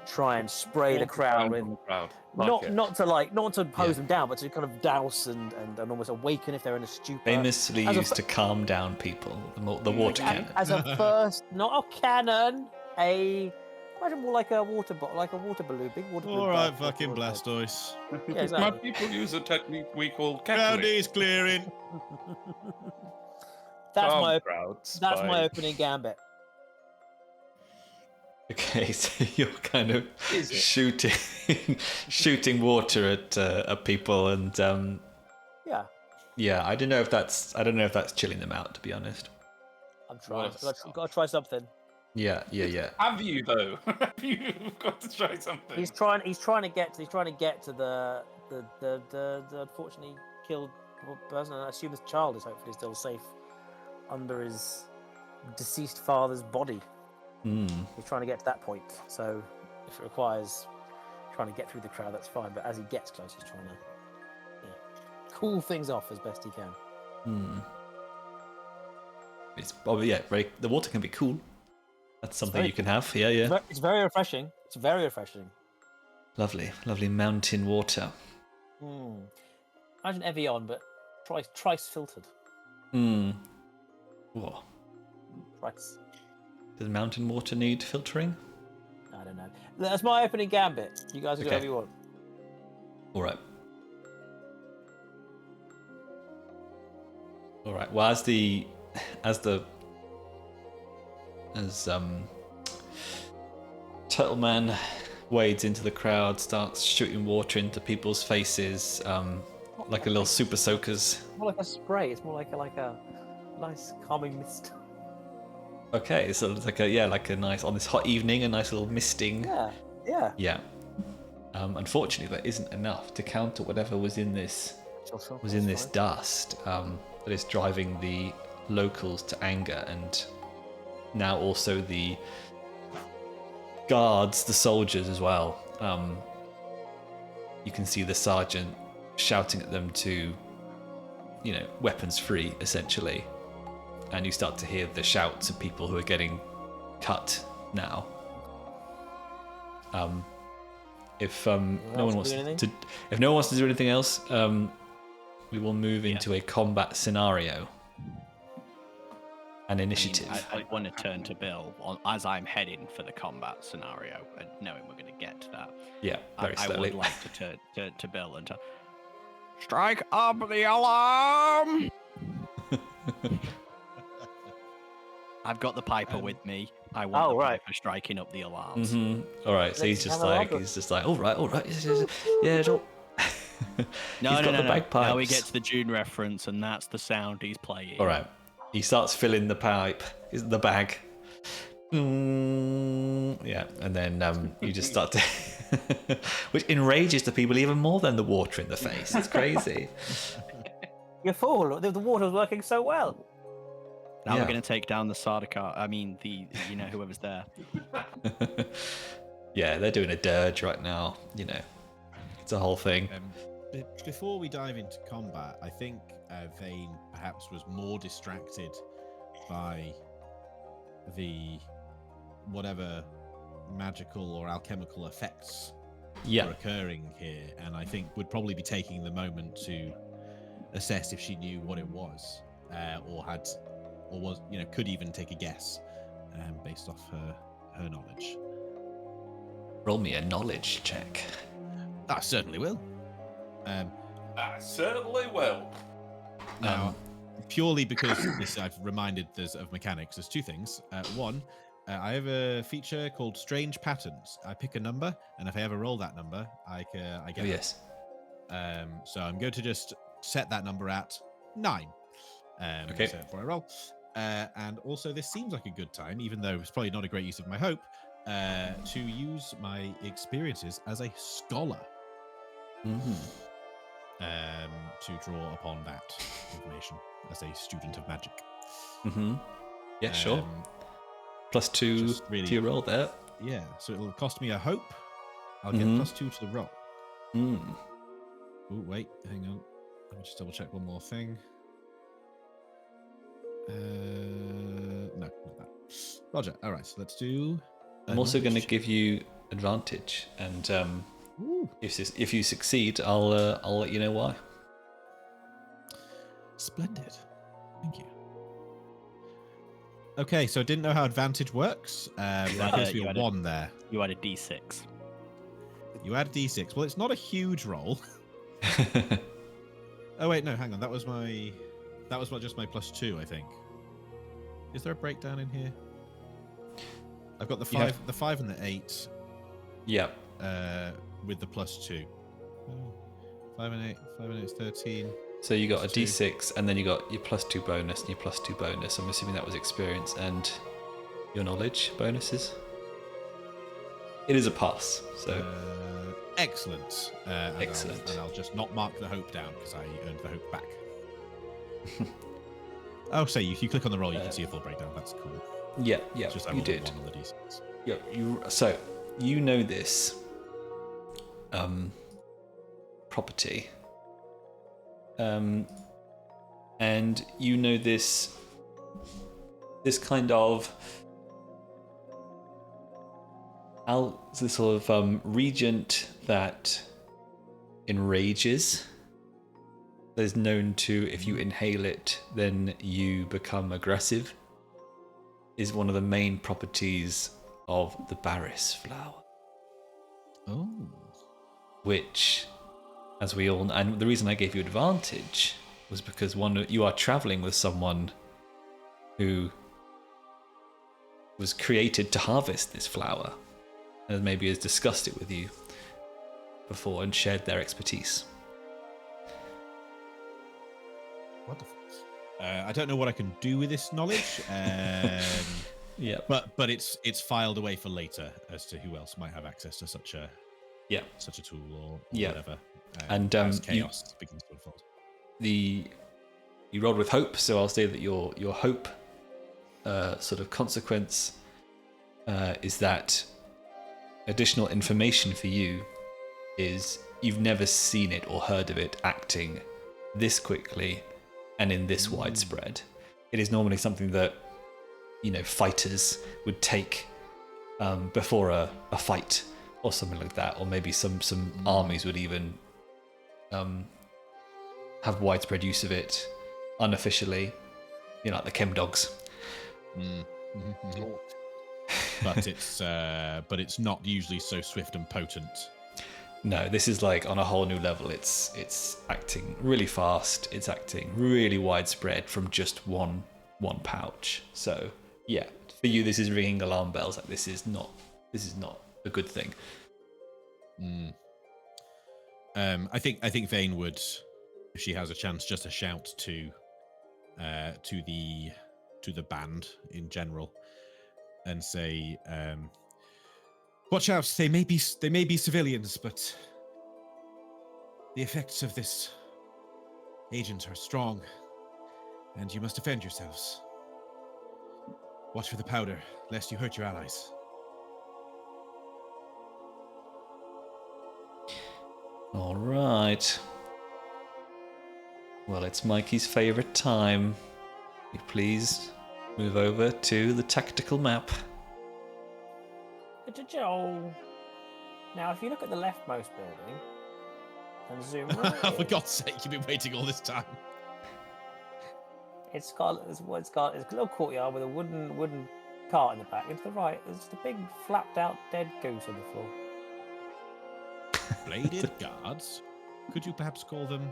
try and spray the crowd with not to pose them down, but to kind of douse and almost awaken if they're in a stupor. Famously used to calm down people, the water cannon. As a first, not a cannon, imagine more like a water balloon, big water balloon. All right, fucking Blastoise. Yeah, exactly. My people use a technique we call Crowd cackling. is clearing. That's my opening gambit. Okay, so you're kind of shooting water at people, and yeah. I don't know if that's chilling them out, to be honest. I'm trying. Got to try something. Yeah. Have you though? Have you got to try something? He's trying to get to the unfortunately killed person, and I assume his child is hopefully still safe under his deceased father's body. He's trying to get to that point, so if it requires trying to get through the crowd, that's fine. But as he gets close, he's trying to cool things off as best he can. It's the water can be cool. That's something you can have. Yeah. It's very refreshing. It's very refreshing. Lovely mountain water. Imagine Evian, but trice filtered. What? Trice. Does mountain water need filtering? I don't know. That's my opening gambit. You guys can do whatever you want. All right. Well, as Turtle Man wades into the crowd, starts shooting water into people's faces, like a little super soakers. More like a spray. It's more like a nice calming mist. Okay, so it's like a nice, on this hot evening, a nice little misting. Yeah. Unfortunately, that isn't enough to counter whatever was in this dust that is driving the locals to anger, and now also the guards, the soldiers as well. You can see the sergeant shouting at them to, weapons free, essentially. And you start to hear the shouts of people who are getting cut now. If no one wants to do anything else, we will move into a combat scenario. An initiative. I want to turn to Bill as I'm heading for the combat scenario, and knowing we're going to get to that. Yeah, very slowly. I would like to turn to Bill and strike up the alarm. I've got the Piper with me. I want the Piper striking up the alarms. All right, so he's just like, all right. Yeah, don't. No. Now we get to the June reference, and that's the sound he's playing. All right. He starts filling the bag. Yeah, and then you just start to, which enrages the people even more than the water in the face. It's crazy. You fool! The water's working so well. Now we're going to take down the Sardaukar. I mean, whoever's there. Yeah, they're doing a dirge right now. It's a whole thing. Before we dive into combat, I think Vane perhaps was more distracted by the whatever magical or alchemical effects are occurring here, and I think would probably be taking the moment to assess if she knew what it was, could even take a guess based off her knowledge. Roll me a knowledge check. I certainly will. I certainly will. Now, purely because I've reminded us of mechanics, there's two things. One, I have a feature called Strange Patterns. I pick a number, and if I ever roll that number, I get Oh, it. yes. So I'm going to just set that number at 9. Okay. So before I roll. And also, this seems like a good time, even though it's probably not a great use of my hope, to use my experiences as a scholar to draw upon that information as a student of magic. Yeah, sure. +2 just really- to your roll there. Yeah, so it'll cost me a hope. I'll get +2 to the roll. Oh, wait, hang on. Let me just double check one more thing. No, not that. Roger. All right, so let's do. I'm also going to give you advantage, and if you succeed, I'll let you know why. Splendid. Thank you. Okay, so I didn't know how advantage works. I guess we had 1 there. You had a D6. You add a D6. Well, it's not a huge roll. Oh wait, no, hang on. That was just my +2, I think. Is there a breakdown in here? I've got the 5 and the 8. Yeah. With the +2. 5 and 8 is 13. So you got a D6, and then you got your +2 bonus and your +2 bonus. I'm assuming that was experience and your knowledge bonuses. It is a pass, so excellent. Excellent. And I'll just not mark the hope down because I earned the hope back. Oh, so if you click on the roll, you can see a full breakdown. That's cool. Yeah, It's just I you rolled a did. 1 on the D6. Yeah, so you know this property, and you know this kind of this sort of regent that enrages. That is known to, if you inhale it, then you become aggressive. Is one of the main properties of the Barris flower. Oh. Which, as we all know, and the reason I gave you advantage was because you are traveling with someone who was created to harvest this flower, and maybe has discussed it with you before and shared their expertise. Wonderful. I don't know what I can do with this knowledge. Yeah, but it's filed away for later as to who else might have access to such a tool or whatever. And as chaos begins to unfold. You rolled with hope, so I'll say that your hope sort of consequence is that additional information for you is you've never seen it or heard of it acting this quickly and in this widespread. It is normally something that fighters would take before a fight or something like that, or maybe some armies would even have widespread use of it unofficially, like the chem dogs. But it's not usually so swift and potent. No, this is like on a whole new level. It's acting really fast. It's acting really widespread from just one pouch. So yeah, for you, this is ringing alarm bells. Like this is not a good thing. I think Vane would, if she has a chance, just a shout to the band in general, and say, "Watch out! They may be civilians, but the effects of this agent are strong, and you must defend yourselves. Watch for the powder, lest you hurt your allies." All right. Well, it's Mikey's favorite time. Will you please move over to the tactical map? Now, if you look at the leftmost building and zoom right For in, God's sake, you've been waiting all this time. it's got a little courtyard with a wooden cart in the back. And to the right, there's just a big flapped out dead goose on the floor. Bladed guards? Could you perhaps call them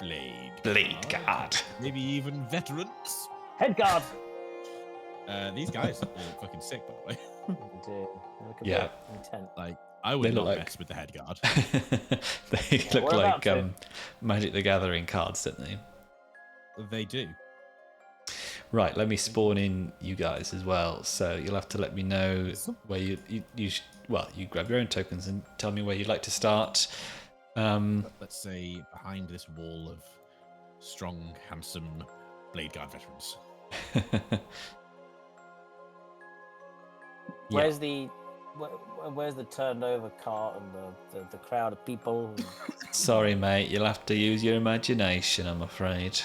Blade Guard. Maybe even veterans? Head guard. These guys all look fucking sick, by the way. They do. They look a Yeah. bit intent. Like, I They would look not like- mess with the head guard. They Yeah, look we're about like to. Magic the Gathering cards, don't they? They do. Right, let me spawn in you guys as well. So you'll have to let me know where you grab your own tokens and tell me where you'd like to start. Let's say behind this wall of strong, handsome Blade Guard veterans. Where's the where's the turned over cart and the crowd of people? Sorry, mate, you'll have to use your imagination, I'm afraid.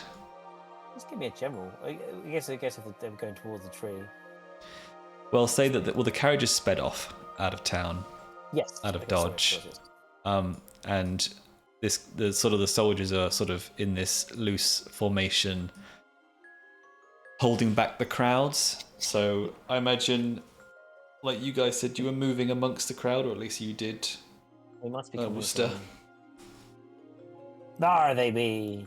Just give me a general. I guess if they're going towards the tree. Well, say that the carriage is sped off out of town, Yes. out of Okay, sorry, dodge. sorry. And the soldiers are sort of in this loose formation, holding back the crowds. So I imagine, like you guys said, you were moving amongst the crowd, or at least you did. They must be coming Worcester. from- There they be.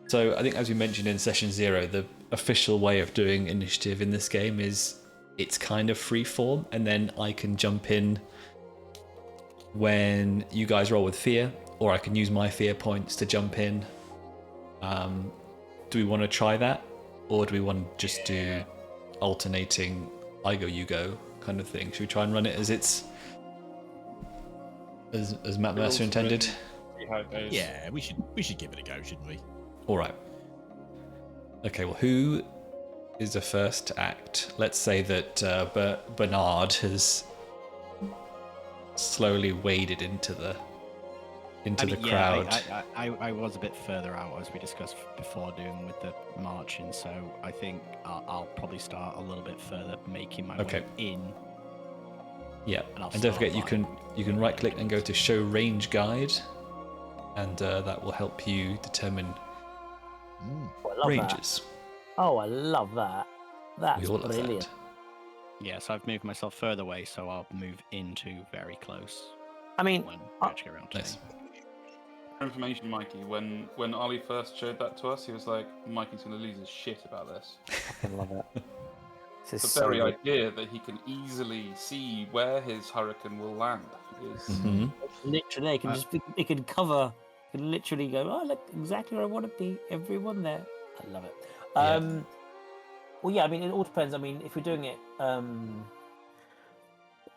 So I think, as we mentioned in session 0, the official way of doing initiative in this game is it's kind of free form, and then I can jump in when you guys roll with fear, or I can use my fear points to jump in. Do we want to try that, or do we want to just do alternating I go you go kind of thing? Should we try and run it as it's as Matt Mercer intended? See how it goes. Yeah, we should give it a go, shouldn't we? All right. Okay. Well, who is the first to act? Let's say that Bernard has slowly waded into the crowd. I was a bit further out as we discussed before doing with the marching, so I think I'll probably start a little bit further, making my Okay. way in. Yeah, And I'll and don't start forget you can right click and go to Show Range Guide, and that will help you determine Oh, I love that. ranges. Oh, I love that. That's We all love brilliant. that. Yeah, so I've moved myself further away, so I'll move into very close I mean, when we I- actually get around to Nice. me. For information, Mikey, when Ollie first showed that to us, he was like, Mikey's going to lose his shit about this. I love it. This is The so very good. idea that he can easily see where his hurricane will land is... Mhm. Literally, it can it can cover. It can literally go. Oh, look, exactly where I want to be. Everyone there. I love it. Yeah. Well, yeah. I mean, it all depends. I mean, if we're doing it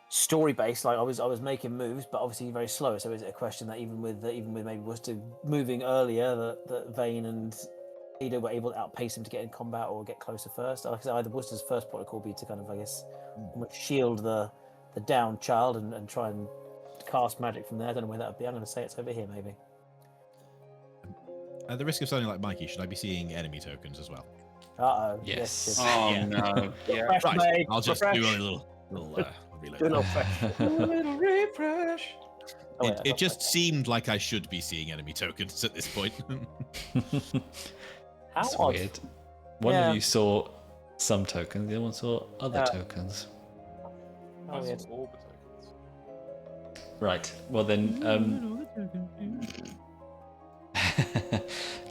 story based, like I was making moves, but obviously very slow. So is it a question that even with maybe Worcester moving earlier, that Vane and Keedo were able to outpace him to get in combat or get closer first? Like I said, either Worcester's first point of call be to kind of, I guess, almost shield the down child and try and cast magic from there. I don't know where that would be. I'm going to say it's over here, maybe. At the risk of sounding like Mikey, should I be seeing enemy tokens as well? Uh-oh. Yes. Oh, Yeah. no. Yeah. Refresh, Right, mate, I'll just refresh. do a little reload. Do a little fresh. A little refresh. Oh, yeah, It that's just seemed like I should be seeing enemy tokens at this point. How It's odd. weird. One Yeah. of you saw some tokens, the other one saw other Yeah. tokens. How I weird. saw all the tokens. Right. Well then,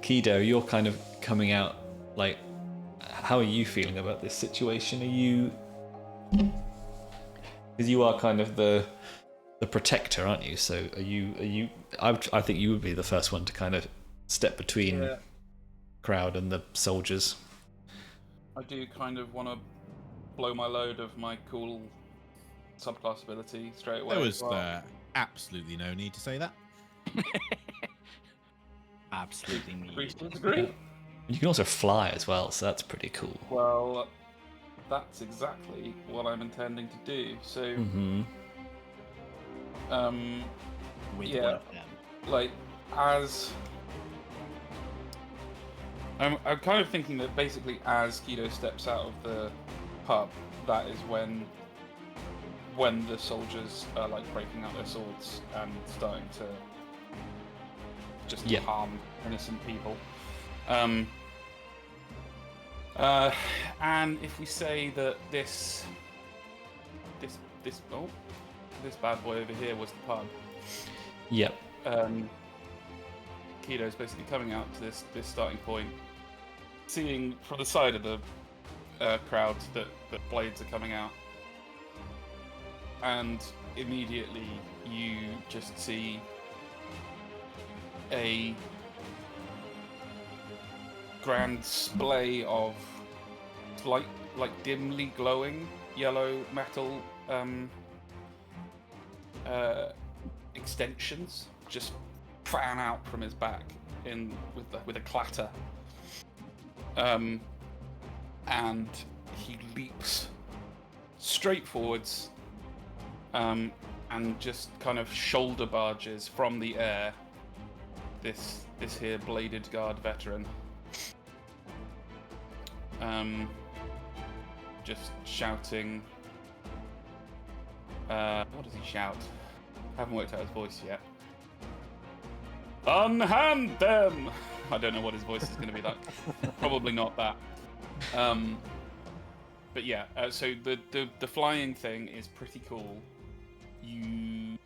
Keedo, you're kind of coming out. Like, how are you feeling about this situation? Are you? Because you are kind of the protector, aren't you? So are you? I think you would be the first one to kind of step between Yeah. crowd and the soldiers. I do kind of want to blow my load of my cool subclass ability straight away. There as was well. absolutely no need to say that. Absolutely Agree need. to disagree. You can also fly as well, so that's pretty cool. Well, that's exactly what I'm intending to do. So, Mm-hmm. With Yeah. one of them. like, as I'm kind of thinking that basically as Keedo steps out of the pub, that is when the soldiers are like breaking out their swords and starting to just Yeah. harm innocent people. And if we say that this bad boy over here was the pub, Yep. Keedo's basically coming out to this starting point, seeing from the side of crowd that blades are coming out, and immediately you just see a grand splay of dimly glowing yellow metal extensions just fan out from his back with a clatter, and he leaps straight forwards, and just kind of shoulder barges from the air this here bladed guard veteran, just shouting. What does he shout? I haven't worked out his voice yet. Unhand them! I don't know what his voice is going to be like. Probably not that. But yeah, so the flying thing is pretty cool. You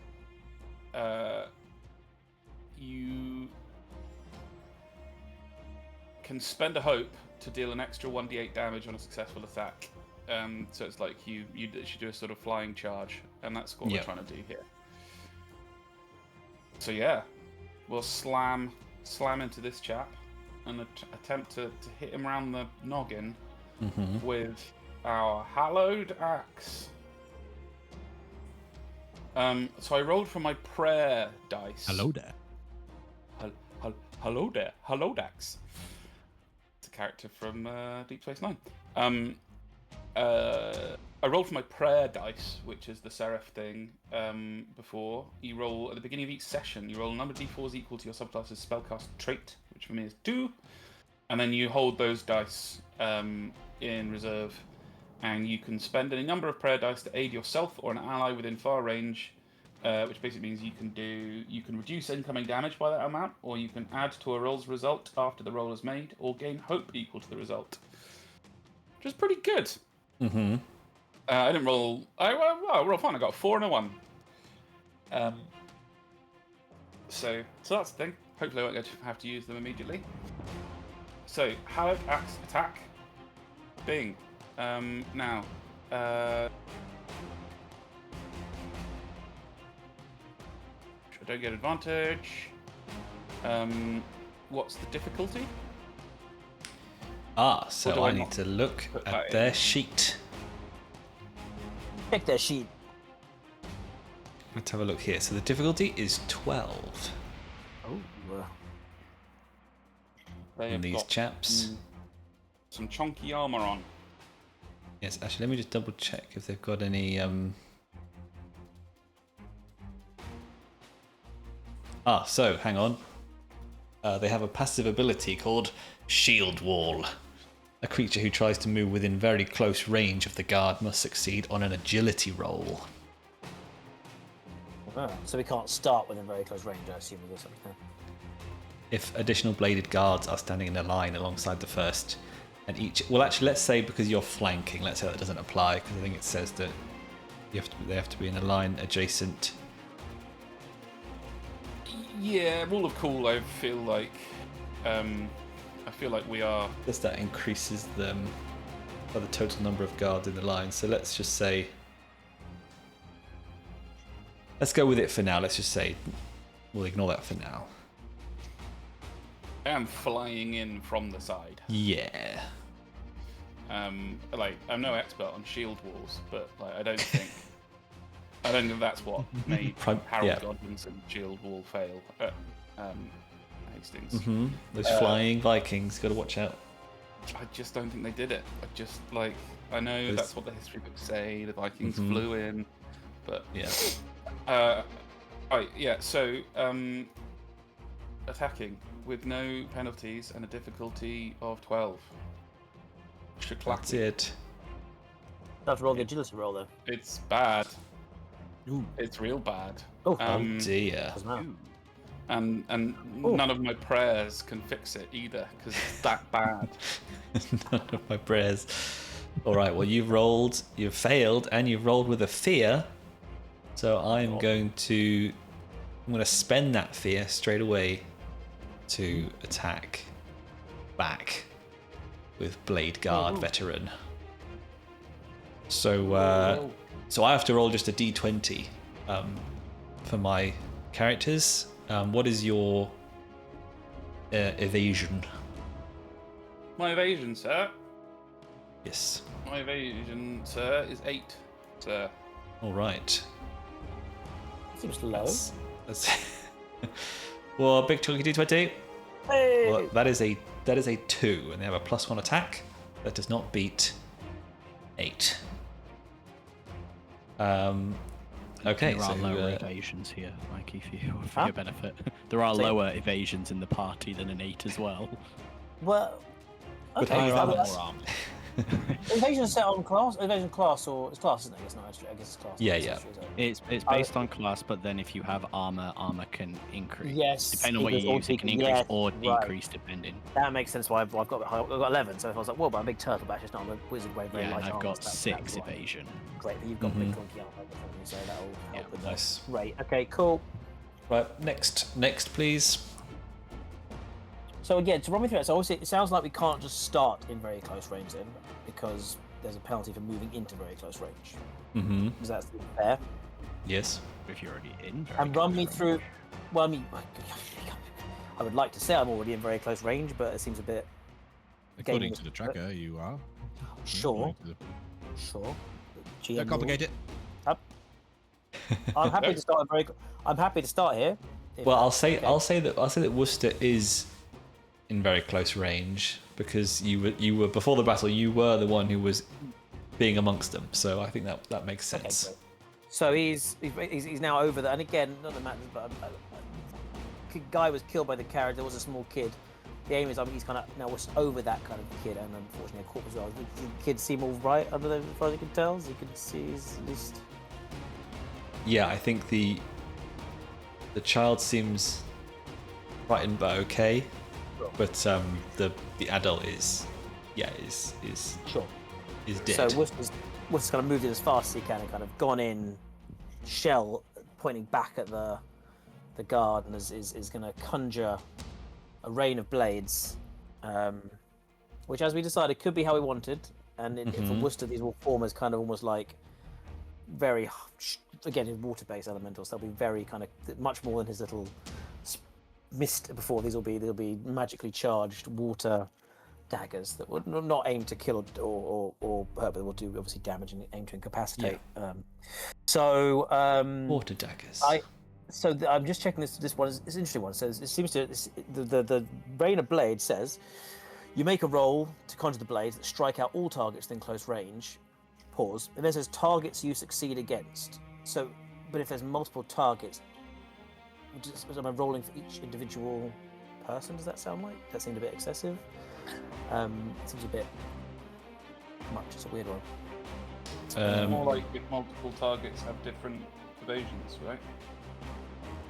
can spend a hope to deal an extra 1d8 damage on a successful attack. So it's like you should do a sort of flying charge, and that's what we're trying to do here. So yeah, we'll slam into this chap and attempt to hit him around the noggin with our hallowed axe. So I rolled for my prayer dice. Hello there. Hello there. Hello Dax. It's a character from Deep Space Nine. I rolled for my prayer dice, which is the seraph thing. Before you roll at the beginning of each session, you roll a number of d4s equal to your subclass's spellcast trait, which for me is 2, and then you hold those dice in reserve, and you can spend any number of prayer dice to aid yourself or an ally within far range, which basically means you can reduce incoming damage by that amount, or you can add to a roll's result after the roll is made, or gain hope equal to the result, which is pretty good. I didn't roll. I rolled fine. I got a 4 and a 1. So that's the thing. Hopefully, I won't have to use them immediately. So hallowed axe attack. Bing. Now. I don't get advantage. What's the difficulty? So I need to look at their sheet. Check their sheet. Let's have a look here. So the difficulty is 12. Oh. They on these got chaps. Some chunky armor on. Yes, actually, let me just double check if they've got any. So hang on. They have a passive ability called Shield Wall. A creature who tries to move within very close range of the guard must succeed on an agility roll. So we can't start within very close range, I assume, with this. If additional bladed guards are standing in a line alongside the first, and each... Well, actually, let's say because you're flanking, let's say that doesn't apply, because I think it says that they have to be in a line adjacent. Yeah, rule of cool, I feel like we are... Does that increases them by the total number of guards in the line? So let's just say... Let's go with it for now. Let's just say we'll ignore that for now. I am flying in from the side. Yeah. I'm no expert on shield walls, but I don't think that's what made Harold Godwin's shield wall fail at Hastings. Those flying Vikings, got to watch out. I just don't think they did it. I know that's what the history books say. The Vikings flew in, but So attacking with no penalties and a difficulty of 12. That's it. Have to roll the agility roll though. It's bad. Ooh. It's real bad. Oh dear. Doesn't matter. And none of my prayers can fix it either because it's that bad. None of my prayers. All right. Well, you've failed, and you've rolled with a fear. So I'm going to spend that fear straight away to attack back with Blade Guard veteran. So so I have to roll just a d20 for my characters. What is your evasion? My evasion, sir. Yes. My evasion, sir, is 8, sir. All right. Seems low. That's well, big chunky d20. Hey! Well, that is a 2, and they have a +1 attack. That does not beat 8. Okay, There so are lower evasions here, Mikey, for Huh? your benefit. There are Say- lower evasions in the party than an 8 as well. Well, With okay. higher so armor. that's- More armed. Evasion set on class. Evasion class or it's class, isn't it? I guess not. I guess it's class. Yeah, It's yeah. actually, isn't it? It's based on class, but then if you have armor can increase. Yes, Depending on what equals you or use, it can decrease. increase Yes, or right. decrease depending. That makes sense. Why I've got 11. So if I was like, well, but I'm a big turtle, but actually it's not. I'm a wizard way very Yeah, light and I've armor, got so 6 that's why. evasion. Great, but you've got Mhm. big clunky armor, so that'll help Yeah, with that. nice. Great. Okay. Cool. Right, next, please. So again, to run me through it, so obviously it sounds like we can't just start in very close range then, because there's a penalty for moving into very close range. Mm-hmm. Is that fair? Yes. If you're already in. And run me through. Well, I mean, I would like to say I'm already in very close range, but it seems a bit. According Game- to the tracker, you are. Sure, According to the- sure. GM Don't complicate it. I'm happy to start. I'm happy to start here. if Well, that's okay. I'll say that Worcester is in very close range because you were before the battle. You were the one who was being amongst them, so I think that makes Okay, sense. great. So he's now over there, and again, not that matters, but guy was killed by the carriage. There was a small kid. The aim is, he's kind of now was over that kind of kid, and unfortunately a corpse as well. The kid seem all right under there, as far as you can tell. As you can see, he's at least. Yeah, I think the child seems frightened but okay, but the adult is Sure. dead. So Worcester's kind of moved in as fast as he can and kind of gone in, shell pointing back at the guard, and is going to conjure a rain of blades, which, as we decided, could be how we wanted. And for Worcester, these will form as kind of almost like very, again, water-based elementals. They'll be very kind of much more than his little mist before. They'll be magically charged water daggers that would not aim to kill or hurt, but will do obviously damage and aim to incapacitate. Water daggers. I'm just checking this one. It's an interesting one. It says it seems to the Rain of Blade says you make a roll to conjure the blades that strike out all targets within close range. Pause. And then it says targets you succeed against. So, but if there's multiple targets, am I rolling for each individual person? Does that sound like? That seemed a bit excessive. It seems a bit much. It's a weird one. More like if multiple targets have different evasions, right?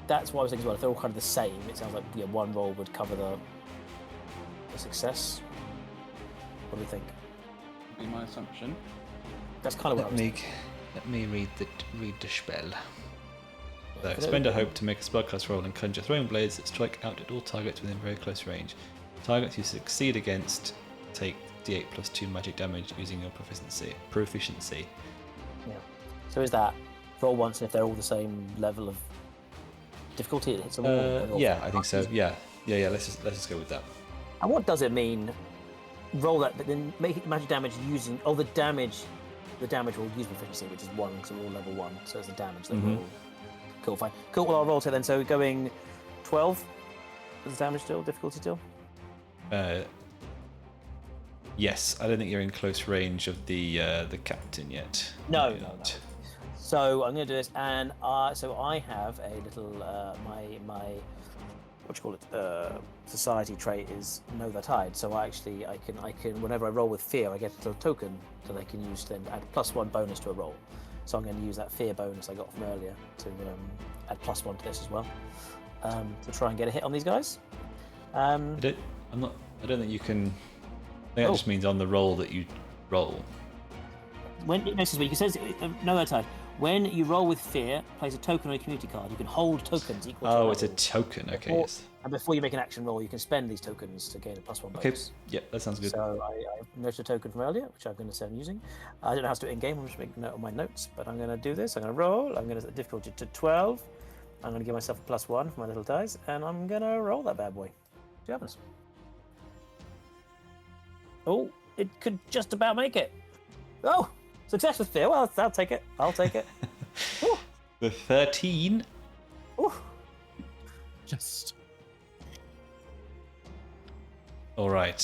That's what I was thinking as well. If they're all kind of the same, it sounds like one roll would cover the success. What do you think? Would be my assumption. That's kind of what I was thinking. Let me read the spell. So, Yeah, spend a hope to make a spellcast roll and conjure throwing blades that strike out at all targets within very close range. Targets you succeed against take d8 plus 2 magic damage using your proficiency. Yeah. So is that roll once if they're all the same level of difficulty? It's a wall. Yeah, I think so. Yeah. Let's just go with that. And what does it mean? Roll that, but then make magic damage using. Oh, the damage will use proficiency, which is 1 because we're all level 1. So it's the damage that will. Cool, fine. Cool. Well, I'll roll to then. So we're going 12. Is the damage still difficulty still? Yes, I don't think you're in close range of the captain yet. No. So I'm going to do this, and so I have a little my what do you call it? Society trait is Know That Tide. So I can whenever I roll with fear, I get a little token that I can use to then add +1 bonus to a roll. So I'm going to use that fear bonus I got from earlier to add +1 to this as well, to try and get a hit on these guys. I don't think you can. I think that just means on the roll that you roll. when it messes with you, it says no attack. When you roll with fear, place a token on your community card. You can hold tokens equal to. Oh, it's a token. Okay. Before, Yes. and before you make an action roll, you can spend these tokens to gain a +1 bonus. Okay. Yep, that sounds good. So I noted a token from earlier, which I'm going to say I'm using. I don't know how to do it in game. I'm just making a note on my notes, but I'm going to do this. I'm going to roll. I'm going to set the difficulty to 12. I'm going to give myself a +1 for my little dice, and I'm going to roll that bad boy. See what happens. Oh, it could just about make it. Oh, success with fear. Well, I'll take it. I'll take it. Ooh, The 13. ooh. Just. All right.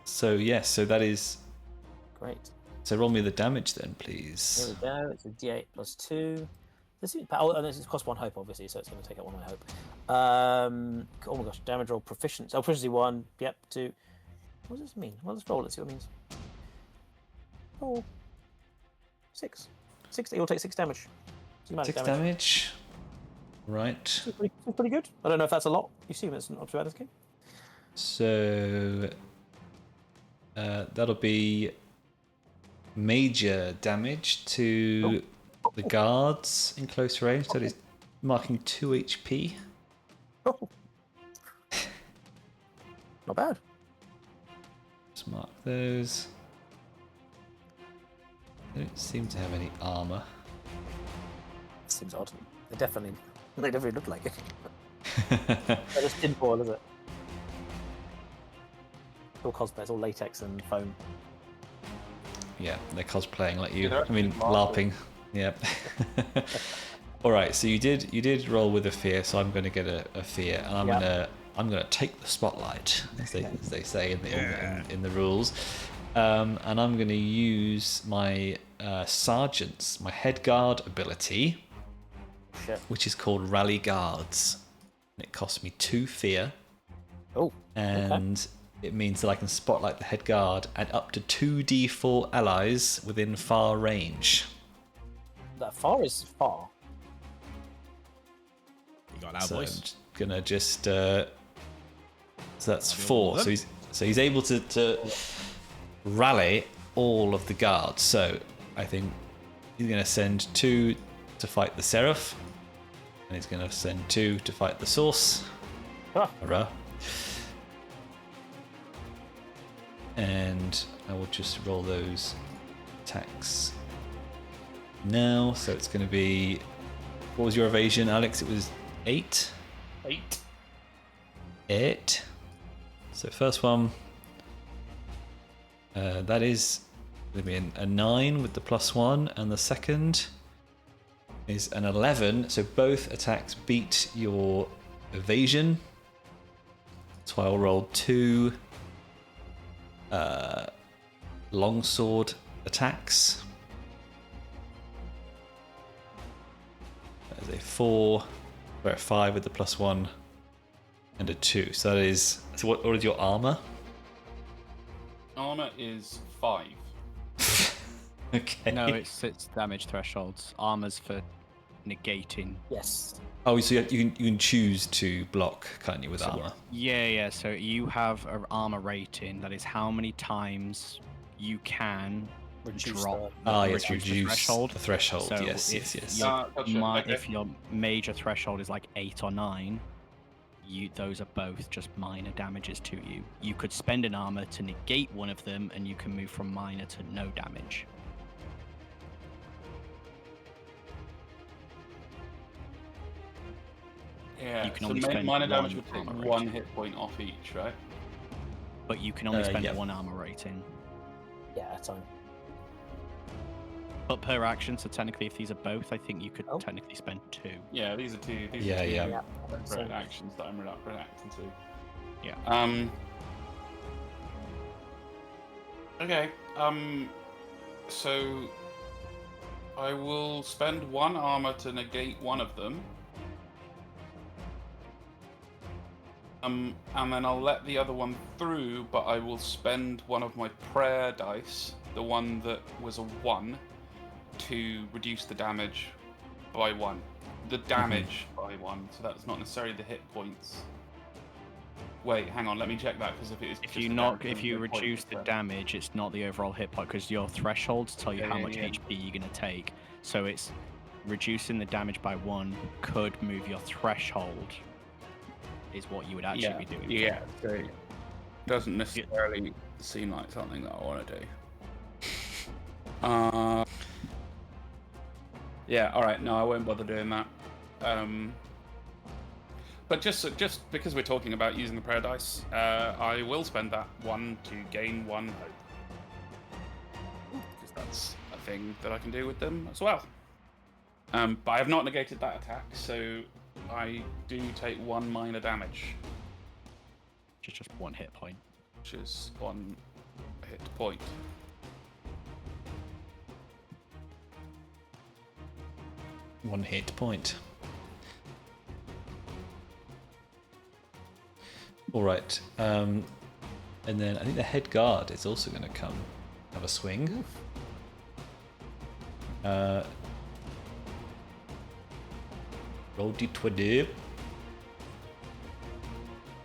So that is. Great. So roll me the damage then, Here please. we go. It's a D8 + 2. This is, oh, and this costs 1 hope, obviously, so it's going to take out 1 of my hope. Oh my gosh, damage roll proficiency. Oh, proficiency 1. Yep, 2. What does this mean? Well, let's roll it, see what it means. Oh, 6. 6. You'll take 6 damage. So you might 6 have damage. damage. Right. It's pretty good. I don't know if that's a lot. You see, it's not too bad this game. So that'll be major damage to the guards in close range. That is marking 2 HP. Oh. Not bad. Let's mark those. They don't seem to have any armor. Seems odd. They definitely look like it. They're just tinfoil, is it? It's all cosplay. It's all latex and foam. Yeah, they're cosplaying like you. Yeah, I mean, they're LARPing. Yeah. All right. So you did roll with a fear. So I'm going to get a fear, and I'm gonna take the spotlight, as they say in the rules, and I'm gonna use my sergeant's, my head guard ability, Shit. which is called Rally Guards. And it costs me 2 fear, Oh. and it means that I can spotlight the head guard and up to 2d4 allies within far range. That far is far. You got an So I'm voice. gonna just so that's 4. So he's able to rally all of the guards. So I think he's gonna send 2 to fight the Seraph, and he's gonna send 2 to fight the Source. Ah. Hurrah. And I will just roll those attacks now. So it's going to be, what was your evasion, Alex? It was 8. 8. So first one, that is going to be a 9 with the +1, and the second is an 11. So both attacks beat your evasion. So I'll roll 2 longsword attacks. That is a 4, or a 5 with the +1, and a 2. So that is. So what is your armor? Armor is 5. Okay. No, it's damage thresholds. Armor's for negating. Yes. Oh, so you can choose to block, can't you, with armor? Yeah. So you have an armor rating. That is how many times you can Reduce drop. Yes, reduce the reduce threshold. the threshold. So Yes. Gotcha, okay. If your major threshold is like 8 or 9, those are both just minor damages to you. You could spend an armor to negate one of them, and you can move from minor to no damage. Yeah, You can so only spend minor damage one would take armor 1 rating. hit point off each, right? But you can only spend yeah. 1 armor rating. Yeah, that's fine. But per action, so technically if these are both, I think you could Oh. technically spend 2. Yeah, these are two. These Yeah, are two yeah. separate So- actions that I'm reacting to. Yeah. Okay. So I will spend 1 armor to negate one of them. And then I'll let the other one through, but I will spend one of my prayer dice, the one that was a 1, to reduce the damage by 1. The damage by 1, so that's not necessarily the hit points. Wait, hang on. Let me check that because if it is If just you the knock, damage, if you then no point, reduce the but- damage, it's not the overall hit point because your thresholds tell you Yeah, how yeah, much yeah. HP you're gonna take. So it's reducing the damage by 1 could move your threshold. Is what you would actually be doing. Yeah, so it doesn't necessarily seem like something that I want to do. Yeah, all right. No, I won't bother doing that. But just because we're talking about using the prayer dice, I will spend that 1 to gain 1 hope. Because that's a thing that I can do with them as well. But I have not negated that attack, so I do take 1 minor damage, Which is just 1 hit point. which is 1 hit point. One hit point. All right. And then I think the head guard is also going to come have a swing. Roll d20.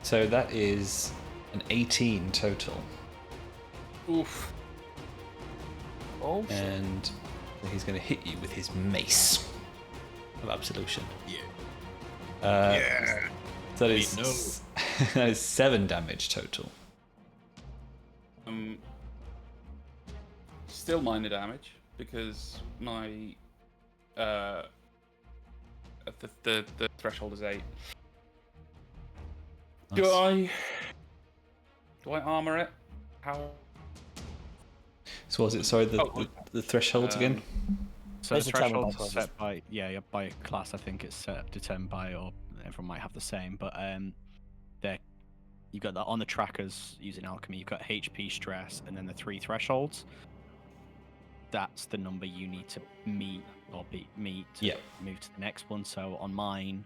So that is an 18 total. Oof. Oh, shit. And he's going to hit you with his mace of absolution. Yeah. So that is, that is 7 damage total. Still minor damage because my the threshold is 8. Nice. Do I armor it? How? So what was it? Sorry, the thresholds again? So There's the a channel thresholds by are set by by class. I think it's set determined by, or everyone might have the same, but they're you've got that on the trackers using alchemy. You've got HP, stress, and then the 3 thresholds. That's the number you need to meet to move to the next one. So on mine,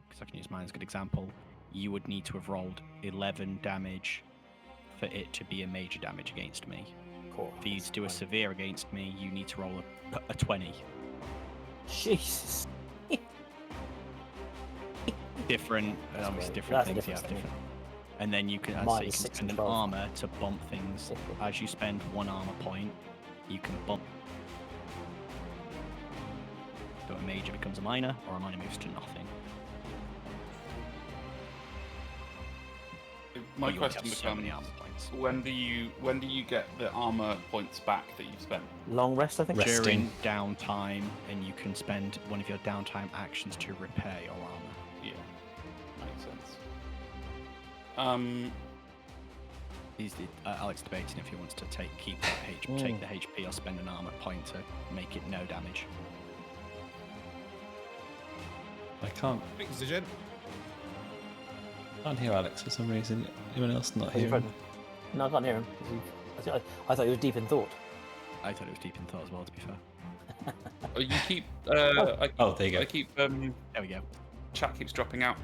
because I can use mine as a good example, you would need to have rolled 11 damage for it to be a major damage against me. Cool. For you to do a severe against me, you need to roll a 20. Jesus. Different, That's obviously great. different That's a things. Yeah, difference, isn't it? different. And then you can, Mine you is can 6 spend and an 12. armor to bump things. As you spend 1 armor point, you can bump. So a major becomes a minor, or a minor moves to nothing. My But you only question have so many becomes: armor points. when do you get the armor points back that you've spent? Long rest, I think. Rest. During downtime, and you can spend one of your downtime actions to repair your armor. Yeah, makes sense. Alex debating if he wants to keep that take the HP or spend an armor point to make it no damage. I can't Big decision. hear Alex for some reason. Anyone else not Are you hearing? frightened? No, I can't hear him. I thought he was deep in thought. I thought it was deep in thought as well, to be fair. You keep. Oh, there you go. I keep. There we go. Chat keeps dropping out.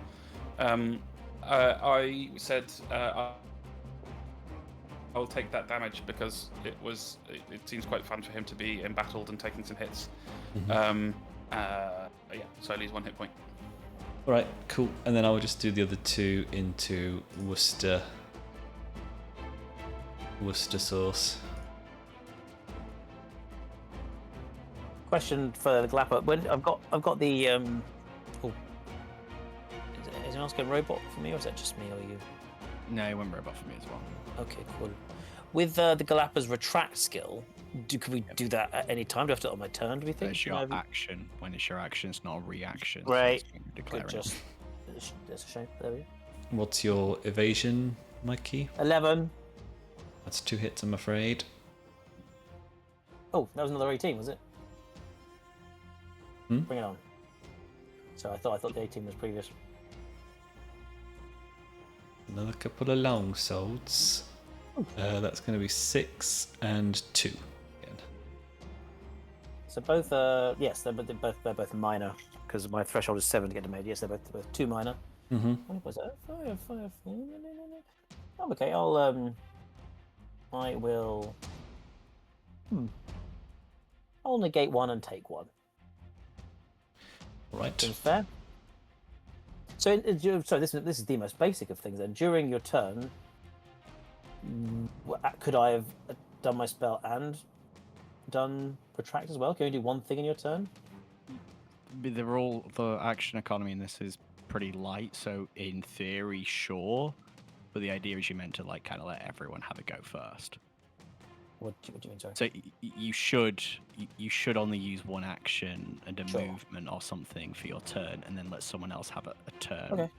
I said I'll take that damage because it seems quite fun for him to be embattled and taking some hits. Yeah, so I lose 1 hit point. All right, cool. And then I will just do the other 2 into Worcester sauce. Question for the Galapa. When I've got the is anyone else getting robot for me, or is that just me or you? No, it went robot for me as well. Okay, cool. With the Galapa's retract skill, can we do that at any time? Do I have to do it on my turn? Do we think? It's your action. When it's your action, it's not a reaction. Great. So it's declaring Good, it. just that's a shame. There we go. What's your evasion, Mikey? 11. That's 2 hits, I'm afraid. Oh, that was another 18, was it? Hmm? Bring it on. So I thought the 18 was previous. Another couple of long swords. That's going to be 6 and 2 again. So both, yes, they're both minor because my threshold is 7 to get them made. Yes, they're both 2 minor. Mm-hmm. What was that? 5. Oh, okay. I will. I'll negate 1 and take 1. Right. Seems fair. So, this is the most basic of things. Then, during your turn, could I have done my spell and done retract as well? Can you do one thing in your turn? The action economy in this is pretty light, so in theory, sure. But the idea is you're meant to like kind of let everyone have a go first. What do you mean, sorry? So you should only use one action and a movement or something for your turn, and then let someone else have a turn. Okay.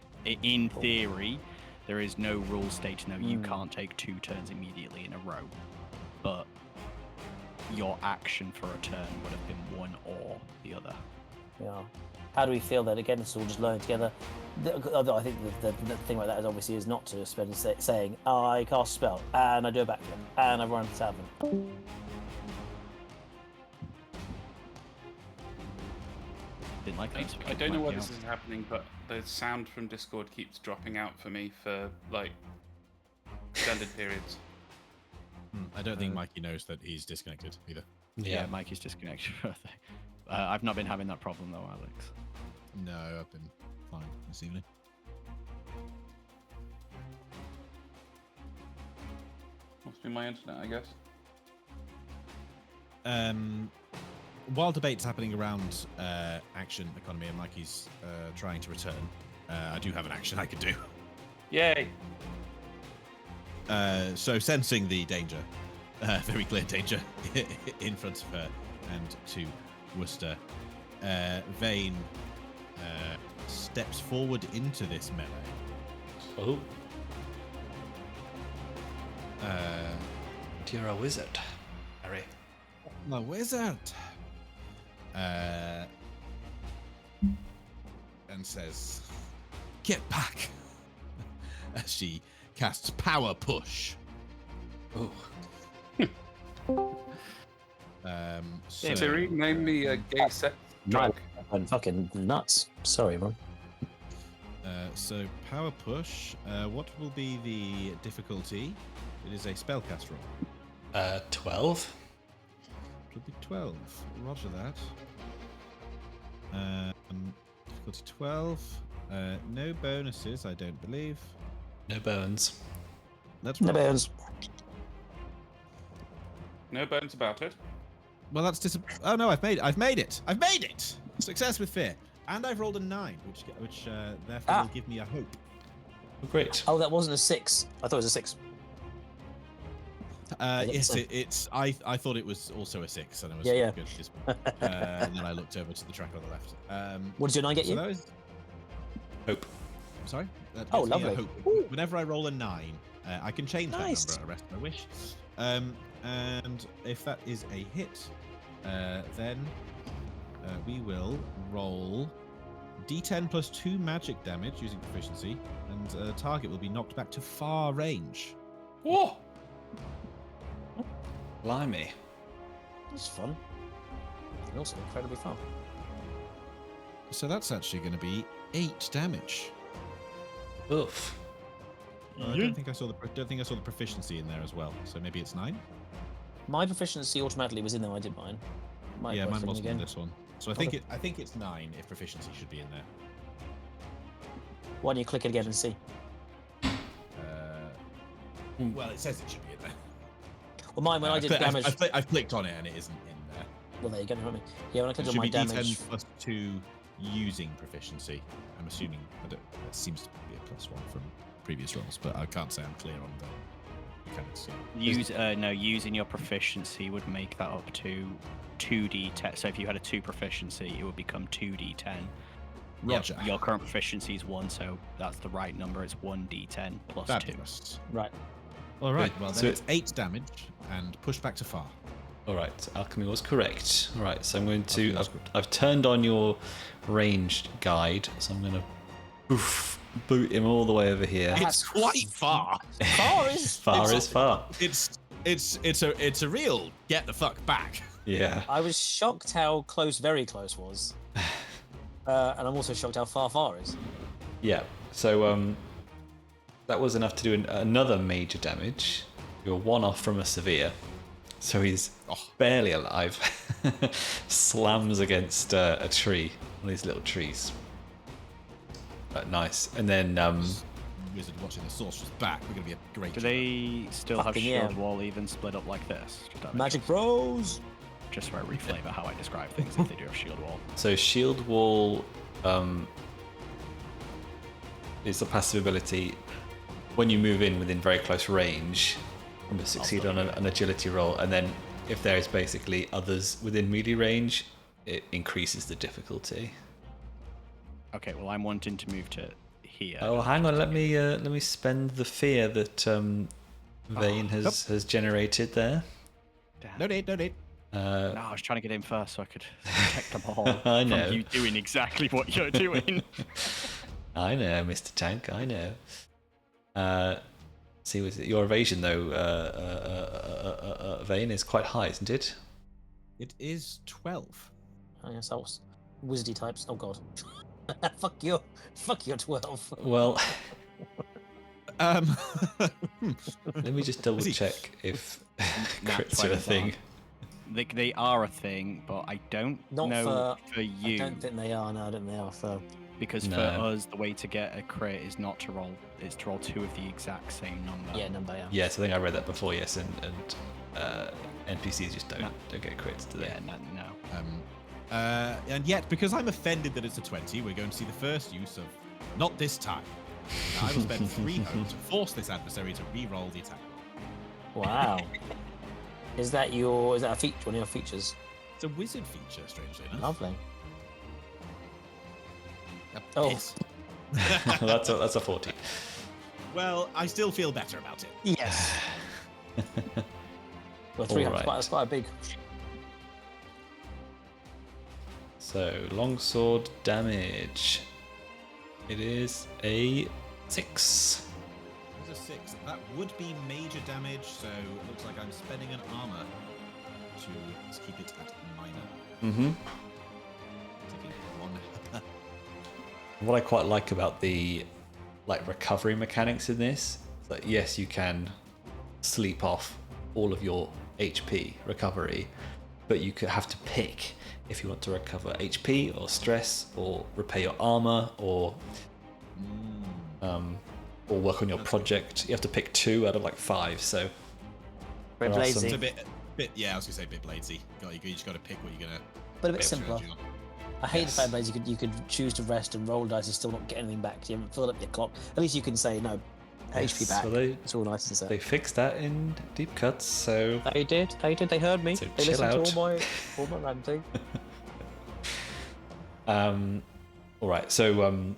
In theory, there is no rule stating that you can't take 2 turns immediately in a row, but your action for a turn would have been one or the other. Yeah. How do we feel that? Again, it's all just learning together. Although I think the thing like that is obviously is not to spend saying, I cast a spell, and I do a backflip, and I run to the tavern. Didn't like that. I don't know why this is happening, but the sound from Discord keeps dropping out for me for like extended periods. I don't think Mikey knows that he's disconnected either. Yeah, Mikey's disconnected. I've not been having that problem though, Alex. No, I've been fine this evening. Must be my internet, I guess. While debate's happening around action economy and Mikey's trying to return, I do have an action I could do. Yay! So sensing the danger, very clear danger in front of her and to Worcester, Vane steps forward into this melee. Oh. You're a wizard, Harry. I'm a wizard. And says, "Get back!" as she casts Power Push. Oh. So, Siri, name me a gay sex drug. I'm fucking nuts. Sorry, man. So Power Push. What will be the difficulty? It is a spellcast roll. 12. It'll be 12. Roger that. Difficulty 12. No bonuses, I don't believe. No bones. Let's No roll. bones. No bones about it. Well, that's oh no, I've made it. I've made it. Success with fear, and I've rolled a 9, which therefore will give me a hope. Oh, great. Oh, that wasn't a 6. I thought it was a 6. Yes, it's. I thought it was also a 6, and I was Yeah. good at this point. And then I looked over to the track on the left. What did your 9 get So you? that was. Hope. Sorry. That Oh, gives me a lovely. hope. Ooh. Whenever I roll a 9, I can change Nice. that number at a rest of my wish. And if that is a hit, then we will roll D10 plus 2 magic damage using proficiency, and the target will be knocked back to far range. Whoa! Blimey. That's fun. And also incredibly fun. So that's actually going to be 8 damage. Oof. I don't think I saw the proficiency in there as well. So maybe it's 9. My proficiency automatically was in there. I did mine. Mine worth wasn't again. in this one. So I think it's 9 if proficiency should be in there. Why don't you click it again and see? Well, it says it should be in there. Well, mine when I did damage. I've clicked on it and it isn't in there. Well, there you go. Never mind. Yeah, when I It clicked on should my be damage. D10 plus 2 using proficiency. I'm assuming it seems to be a +1 from previous rolls, but I can't say I'm clear on the mechanics. Yeah. Using your proficiency would make that up to 2d10. So if you had a 2 proficiency, it would become 2d10. Roger. Your current proficiency is 1, so that's the right number. It's 1d10 plus 2. Fabulous. Right. All right. Good. Well, then So it's 8 damage and pushed back to far. All right, alchemy was correct. All right, so I'm going to. Alchemy was I've turned on your ranged guide, so I'm going to boot him all the way over here. It's quite far. Far is. Far is far. It's a real get the fuck back. Yeah. I was shocked how close very close was. And I'm also shocked how far is. Yeah. So that was enough to do another major damage. You're 1 off from a severe. So he's barely alive. Slams against a tree, one of these little trees. Nice. And then Wizard watching the sorcerer's back. We're gonna be a great. Do they still have Fucking shield yeah. wall even split up like this? Just out of Magic interest. Bros. Just where I reflavor how I describe things if they do have shield wall. so shield wall is a passive ability when you move in within very close range. You must succeed on an agility roll, and then if there is basically others within melee range, it increases the difficulty. Okay, well I'm wanting to move to here. Oh, hang on. Let me spend the fear that Vane has generated there. Damn. No need. No, I was trying to get in first so I could protect them all I know. from you doing exactly what you're doing. I know, Mr. Tank. I know. See, was it your evasion though? Vane is quite high, isn't it? It is 12. I guess that was wizardy types. Oh god. Fuck your 12. Well, Let me just double See. check if Nat crits are a 20s thing. They are a thing, but I don't Not know for I you. don't think they are. No, I don't think they are. So Because No. for us, the way to get a crit is not to roll, it's to roll 2 of the exact same number. yeah, number yeah. Yes, I think I read that before. Yes, and NPCs just don't get crits, do they? Yeah, no. and yet, because I'm offended that it's a 20, we're going to see the first use of not this time. Now, I will spend 3 hope to force this adversary to re-roll the attack roll. Wow. Is that a feature? One of your features? It's a wizard feature, strangely enough. Lovely. A Oh. piss. that's a 40. Well, I still feel better about it. Yes. Well, 300. Alright. That's quite a big. So longsword damage. It is a 6. It's a 6. That would be major damage, so it looks like I'm spending an armor to keep it at minor. Mm-hmm. Taking 1. What I quite like about the recovery mechanics in this is that yes, you can sleep off all of your HP recovery, but you could have to pick if you want to recover HP or stress or repair your armor or work on your project. You have to pick 2 out of 5. So Very there are lazy. It's a bit, yeah, I was gonna say a bit bladesy. You just got to pick what you're gonna. But a bit base simpler. strategy on. I hate Yes. the fact that you could choose to rest and roll dice and still not get anything back. You haven't filled up your clock. At least you can say no, HP back. well, they It's all nice and they set. fixed that in deep cuts. So They did. They heard me. So they chill listened out. to all my ranting. all right. So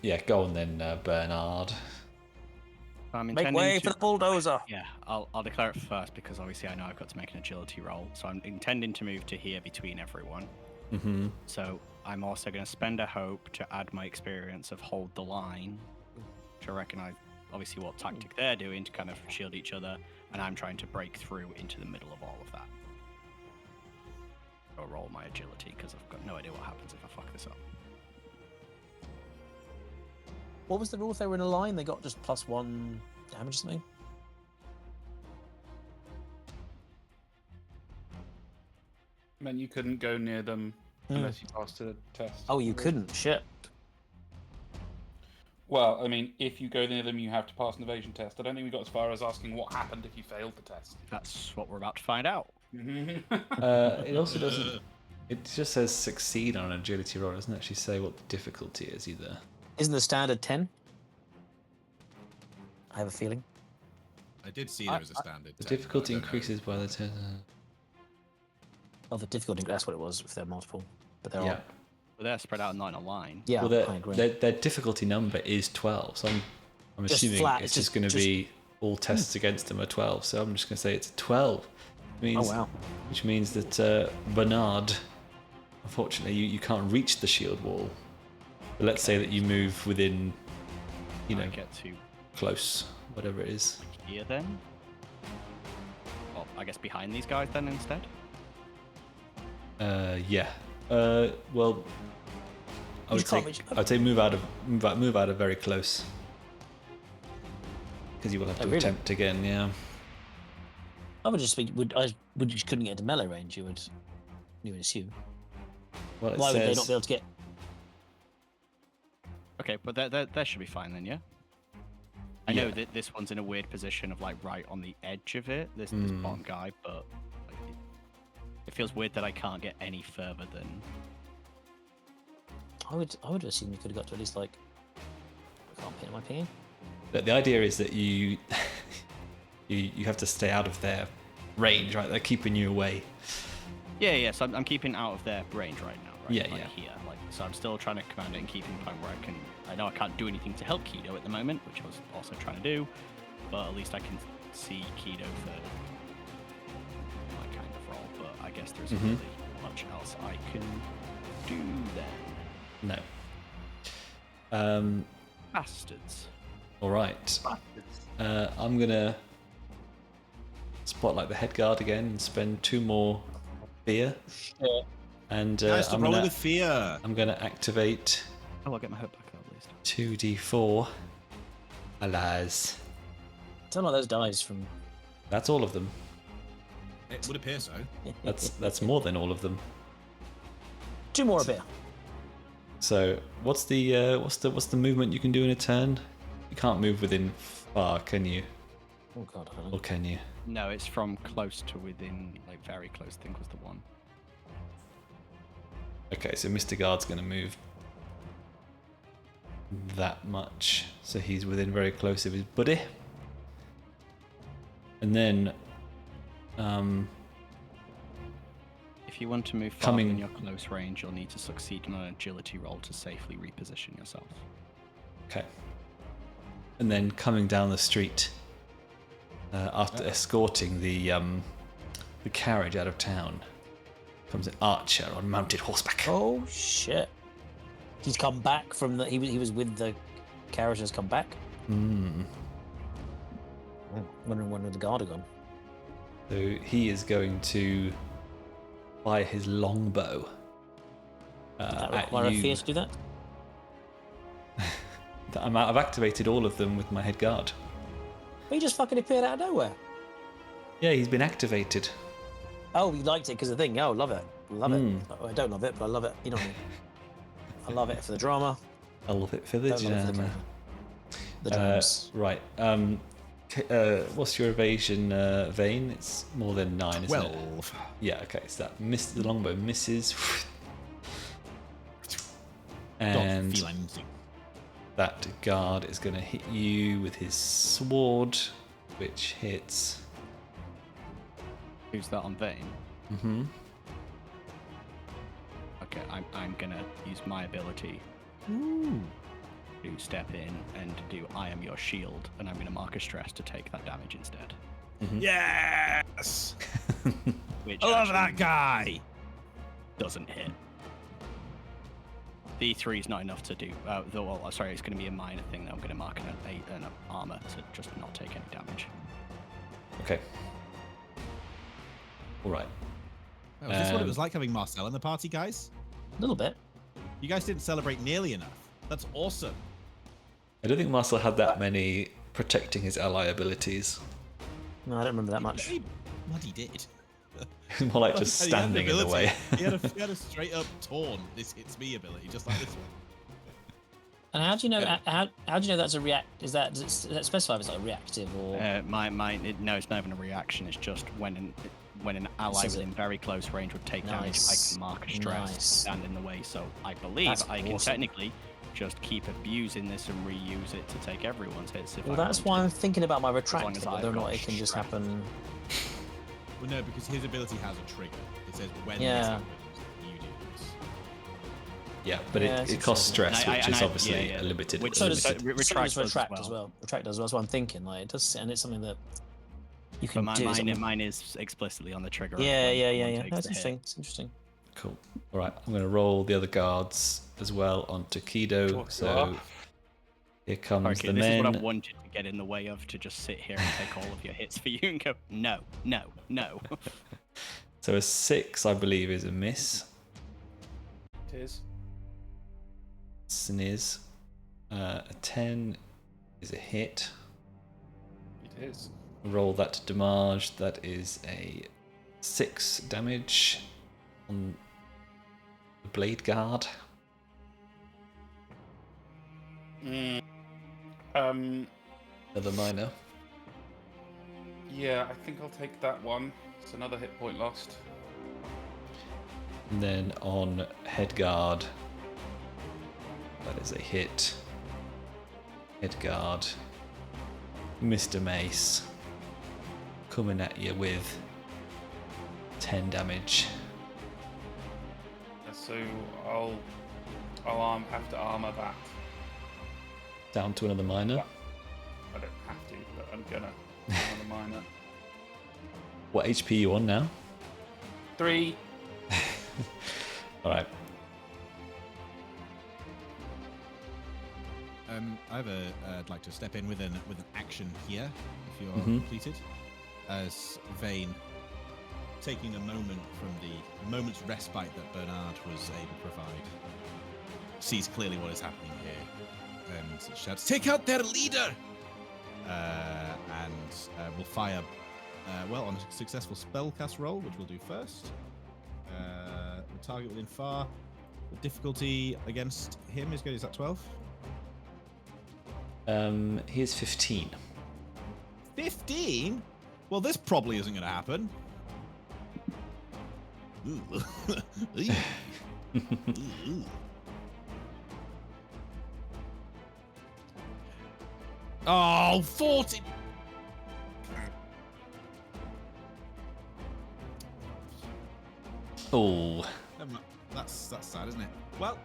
yeah, go on then, Bernard. I'm Make intending way to... for the bulldozer. Yeah, I'll declare it first because obviously I know I've got to make an agility roll. So I'm intending to move to here between everyone. Mm-hmm. So I'm also going to spend a hope to add my experience of hold the line, to recognize obviously what tactic they're doing to kind of shield each other, and I'm trying to break through into the middle of all of that. I'll roll my agility because I've got no idea what happens if I fuck this up. What was the rule if they were in a line? They got just +1 damage or something? meant you couldn't go near them unless you passed a test. Oh, you couldn't. Shit. Well, I mean, if you go near them, you have to pass an evasion test. I don't think we got as far as asking what happened if you failed the test. That's what we're about to find out. It also doesn't. It just says succeed on an agility roll. It doesn't actually say what the difficulty is either. Isn't the standard 10? I have a feeling. I did see there was a standard. The 10, difficulty but I don't know. increases by the 10. Oh, the difficulty, that's what it was if they're multiple. But they're Yeah. all. But they're spread out not in a line. Yeah, Well, I agree. their difficulty number is 12, so I'm Just assuming flat, it's just- just going to be all tests against them are 12. So I'm just going to say it's a 12. Means, Oh, wow. Which means that Bernard, unfortunately, you can't reach the shield wall. But let's say that you move within, I get to close, whatever it is. here then. Well, I guess behind these guys then instead. Yeah. Well, I You would say can't reach- I'd say move out of very close. Because you will have to really? attempt again. Yeah. I would just just couldn't get into melee range. You would assume. Well, it Why would they says not be able to get? Okay, but that should be fine then, yeah? I know that this one's in a weird position of like right on the edge of it, this bottom guy, but like, it feels weird that I can't get any further than... I would assume you could have got to at least like... I can't pin my pinging. But the idea is that you you have to stay out of their range, right? They're keeping you away. Yeah, so I'm keeping out of their range right now, right? Yeah, like yeah. Here, like, so I'm still trying to command it and keeping the point where I can... I know I can't do anything to help Keedo at the moment, which I was also trying to do, but at least I can see Keedo for my kind of role, but I guess there's really much else I can do then. No. Bastards. All right. I'm gonna spotlight the head guard again and spend 2 more fear. Shit. And Nice to I'm roll gonna with fear. I'm gonna activate Oh, I'll get my hook back up at least. 2d4 allies. Don't like those dice from... That's all of them. It would appear so. That's more than all of them. 2 more a bit. So what's the movement you can do in a turn? You can't move within far, can you? Oh god, I don't Or know. can you? No, it's from close to within, like very close, I think was the one. Okay, so Mr. Guard's going to move that much. So he's within very close of his buddy. And then If you want to move farther in your close range, you'll need to succeed on an agility roll to safely reposition yourself. okay. And then coming down the street after escorting the carriage out of town comes an archer on mounted horseback. Oh shit. He's come back from the... He was with the carriage, has come back. Wondering when the guard had gone. So he is going to fire his longbow That at require a you. fear to do that? I've activated all of them with my head guard. He just fucking appeared out of nowhere. Yeah, he's been activated. Oh, you liked it because of the thing. Oh, love it. Love it. Oh, I don't love it, but I love it. You know what I mean? I love it for the drama. I love it for the Don't love it for the drama. drama. The drums. Right. What's your evasion, Vane? It's more than 9, isn't it? 12. Yeah, okay. So that the longbow misses. Don't And feel anything. that guard is going to hit you with his sword, which hits. Who's that on Vane? Mm-hmm. Okay, I'm gonna use my ability to step in and do I am your shield, and I'm gonna mark a stress to take that damage instead. Yes! Which I love actually that guy! doesn't hit. D3 is not enough to do. Sorry, it's going to be a minor thing that I'm going to mark an armor to just not take any damage. Okay. All right. Oh, is this what it was like having Marcel in the party, guys? A little bit. You guys didn't celebrate nearly enough. That's awesome. I don't think Marcel had that many protecting his ally abilities. No, I don't remember that much. He bloody did. More like just And he had an standing in the ability. way. he had a straight up taunt, this hits me ability, just like this one. And how do you know? How do you know that's a react? Does that specify if it's like reactive or? No, it's not even a reaction. It's just when an ally Says it. within very close range would take damage, I Nice. can mark a stress Nice. stand in the way. So I believe That's I can awesome. technically just keep abusing this and reuse it to take everyone's hits. If Well, I that's want why to. I'm thinking about my long retractor, as whether or I've not got it can just strength. happen. Well, no, because his ability has a trigger. It says when Yeah. this happens, you do this. Yeah, but Yeah, it it's costs stress, And I- which and is I- obviously yeah. a limited. Which So a does limited- Retract does as retract well. as well. Retract does. That's what I'm thinking. Like it does, and it's something that you But can do. something- mine is explicitly on the trigger. of Yeah, when yeah. someone That's takes the hit. interesting. It's interesting. Cool. All right, I'm going to roll the other guards as well onto Keedo. So here comes Okay, the this men. is what I wanted to get in the way of, to just sit here and take all of your hits for you and go, no. So a 6, I believe, is a miss. It is. Sniz. A 10 is a hit. It is. Roll that to damage. That is a 6 damage on the blade guard. Another minor. Yeah, I think I'll take that one. It's another hit point lost. And then on Headguard, that is a hit. Headguard, Mr. Mace, coming at you with 10 damage. So I'll have to armor that. Down to another minor. I don't have to, but I'm gonna. Another minor. What HP are you on now? 3. Alright. I'd like to step in with an action here, if you're completed, as Vane, taking a moment from the moment's respite that Bernard was able to provide, sees clearly what is happening here, and shouts, "Take out their leader!" And will fire, on a successful spellcast roll, which we'll do first. The target within far. The difficulty against him is that 12? He is 15. 15? Well, this probably isn't going to happen. Ooh. Ooh. Oh, 40! Oh. That's sad, isn't it? Well,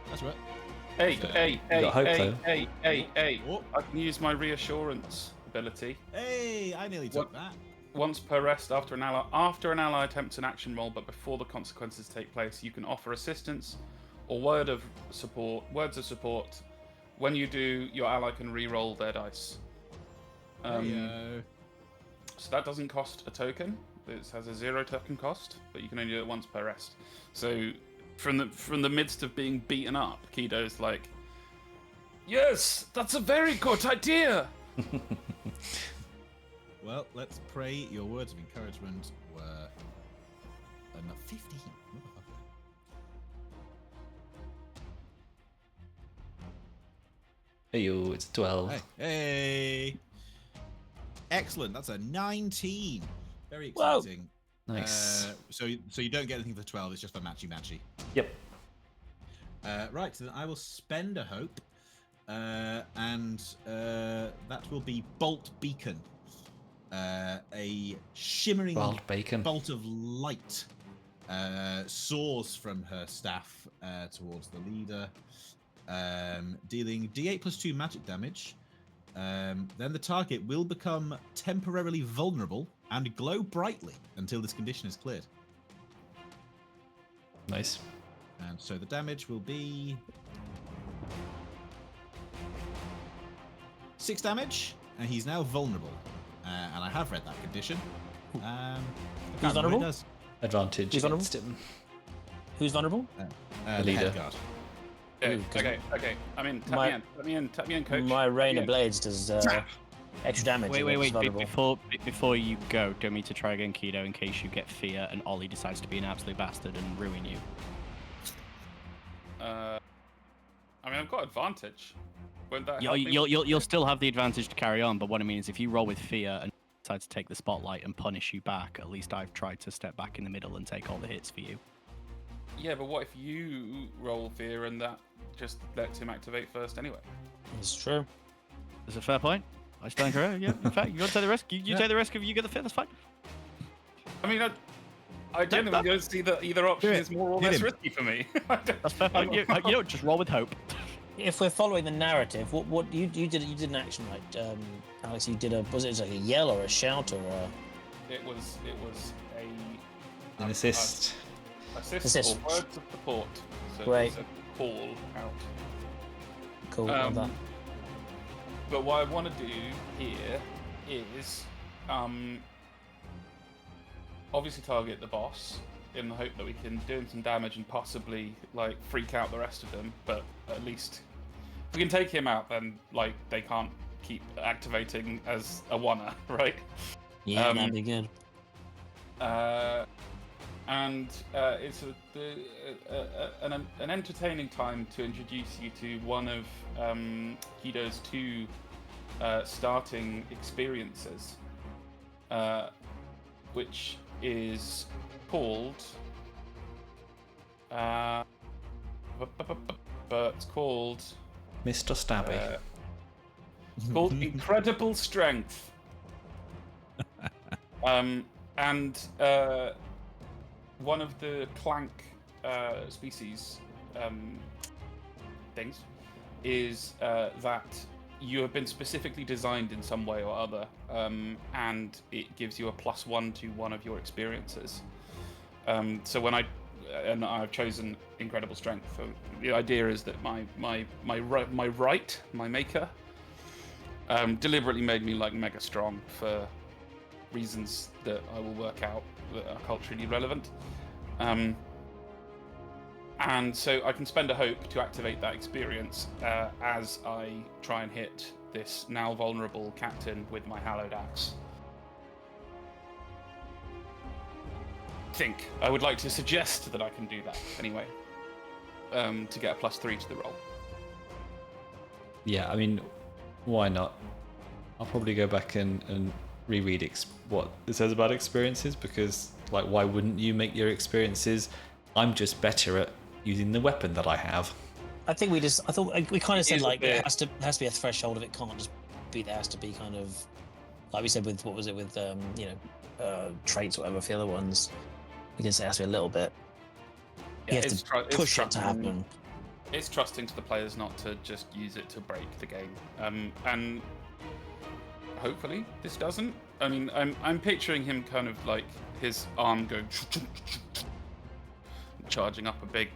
that's right. Hey, got hope, though. hey. Oh. I can use my reassurance ability. Hey, I nearly took that. Once per rest after an ally attempts an action roll, but before the consequences take place, you can offer assistance or words of support. When you do, your ally can re-roll their dice. So that doesn't cost a token. It has a 0 token cost, but you can only do it once per rest. So from the midst of being beaten up, Keedo's like, "Yes, that's a very good idea." Well, let's pray your words of encouragement were enough. 15. Hey, it's 12. Hey. Excellent. That's a 19. Very exciting. Nice. So you don't get anything for 12. It's just for matchy. Yep. Right. So then I will spend a hope, and that will be Bolt Beacon. A shimmering Wild bacon. bolt of light soars from her staff towards the leader, dealing D8 plus 2 magic damage. Then the target will become temporarily vulnerable and glow brightly until this condition is cleared. Nice. And so the damage will be 6 damage, and he's now vulnerable. And I have read that condition. Who's vulnerable? Does. Advantage Who's vulnerable? against him. Who's vulnerable? The leader. head guard. Okay. I'm in. Tap me in, coach. My Rain of Blades does extra damage. Wait. against vulnerable. Before you go, do you want me to try again, Keedo, in case you get fear and Ollie decides to be an absolute bastard and ruin you? I've got advantage. Won't that help me? You'll still have the advantage to carry on, but what I mean is if you roll with fear and decide to take the spotlight and punish you back, at least I've tried to step back in the middle and take all the hits for you. Yeah, but what if you roll fear and that just lets him activate first anyway? It's true. That's a fair point. I stand correct. Yeah, in fact, you want to take the risk. You take the risk if you get the fear. That's fine. I mean, I genuinely don't see that either option is more or Hit less him. risky for me. That's fair point. You know, just roll with hope. If we're following the narrative, what you did an action right, Alex? You did was it like a yell or a shout or a? It was An assist. assist or words of support. So Great. it's a call out. Cool. Love that. But what I want to do here is obviously target the boss in the hope that we can do him some damage and possibly like freak out the rest of them. But at least if we can take him out, then like they can't keep activating as a oneer, right? Yeah, that'd be good. and it's an entertaining time to introduce you to one of Keedo's 2 starting experiences, which is called. But it's called Mr. Stabby. it's called Incredible Strength. And one of the clank species things is that you have been specifically designed in some way or other, and it gives you a +1 to one of your experiences. So I've chosen Incredible Strength. So the idea is that my maker, deliberately made me like mega strong for reasons that I will work out that are culturally relevant. And so I can spend a hope to activate that experience as I try and hit this now vulnerable captain with my hallowed axe. I would like to suggest that I can do that anyway, to get a +3 to the roll. Yeah, I mean, why not? I'll probably go back and reread what it says about experiences, because, like, why wouldn't you make your experiences? I'm just better at using the weapon that I have. I think I thought we kind of said like it has to be a threshold of it can't just be there. Has to be kind of like we said with what was it with traits or whatever for the other ones. We can say it has to be a little bit. You have to push it to happen. It's trusting to the players not to just use it to break the game, and hopefully this doesn't. I mean, I'm picturing him kind of like his arm going charging up a big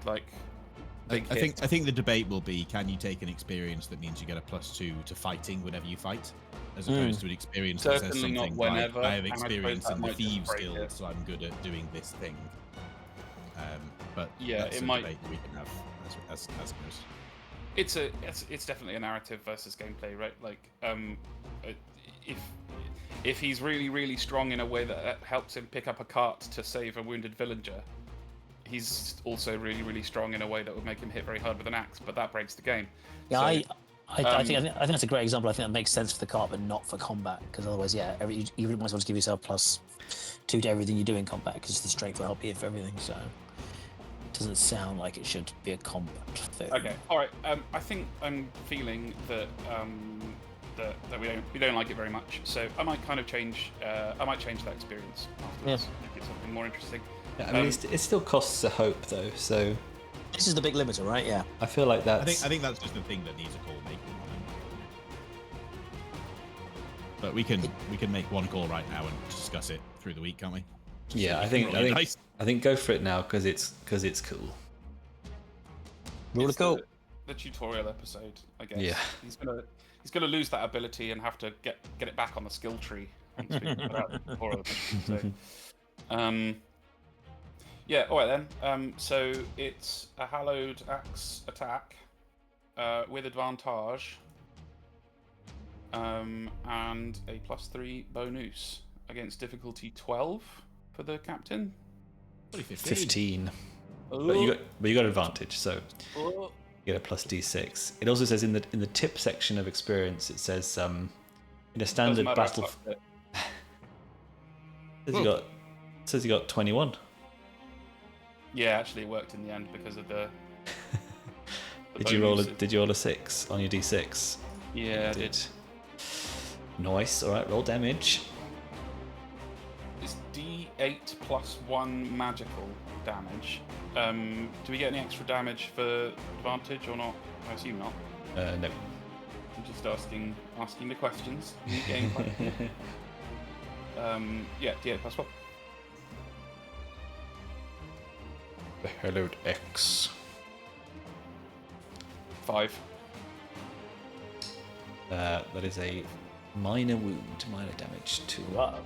I think the debate will be: can you take an experience that means you get a +2 to fighting whenever you fight, as opposed to an experience that says Certainly something not whenever, like I have and I suppose experience that in the might just thieves break guild, it. so I'm good at doing this thing. But Yeah, that's it a might- debate that we can have as goes. It's definitely a narrative versus gameplay, right? Like, if he's really strong in a way that helps him pick up a cart to save a wounded villager, he's also really strong in a way that would make him hit very hard with an axe, but that breaks the game. Yeah, So, I think that's a great example. I think that makes sense for the cart, but not for combat, because otherwise, you might as well just give yourself +2 to everything you do in combat, because the strength will help you for everything. So it doesn't sound like it should be a combat thing. Okay, all right. I think I'm feeling that that we don't like it very much. So I might kind of change. I might change that experience afterwards. Make it something more interesting. Yeah, I mean, it still costs a hope though, so This is the big limiter, right? Yeah. I feel like that's. I think that's just the thing that needs a call making. But we can make one call right now and discuss it through the week, can't we? Yeah, I think go for it now because it's cool. Rule It's of cool. the tutorial episode, I guess. Yeah. He's gonna lose that ability and have to get it back on the skill tree. once we put out the tutorial episode. So, yeah. All right then. So it's a hallowed axe attack with advantage, and a +3 bonus against difficulty 12 for the captain. 15. But you got advantage, so you get a +d6. It also says in the tip section of experience, it says in a standard battle. It says you got 21. Yeah, actually, it worked in the end because of the. Did you roll a 6 on your d6? Yeah, I did. Nice. All right, roll damage. It's D8 +1 magical damage. Do we get any extra damage for advantage or not? I assume not. No. I'm just asking the questions. Gameplay. Yeah, D8 +1. The hallowed X. 5. That is a minor wound, minor damage to Wow.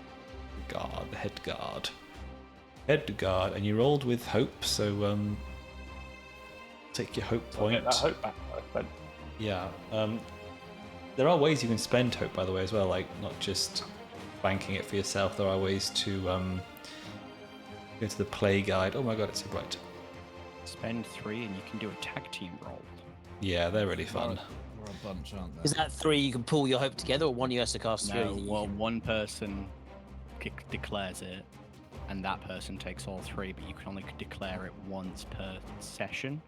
the head guard, and you rolled with hope, so take your hope point. Get that hope back. But Yeah. There are ways you can spend hope, by the way, as well. Like not just banking it for yourself. There are ways to Go to the play guide. Oh my god, it's right. Spend 3 and you can do a tag team roll. Yeah, they're really fun. We're a bunch, aren't they? Is that 3 you can pull your hope together, or 1 you have to cast 3? No, well, one person declares it, and that person takes all 3, but you can only declare it once per session.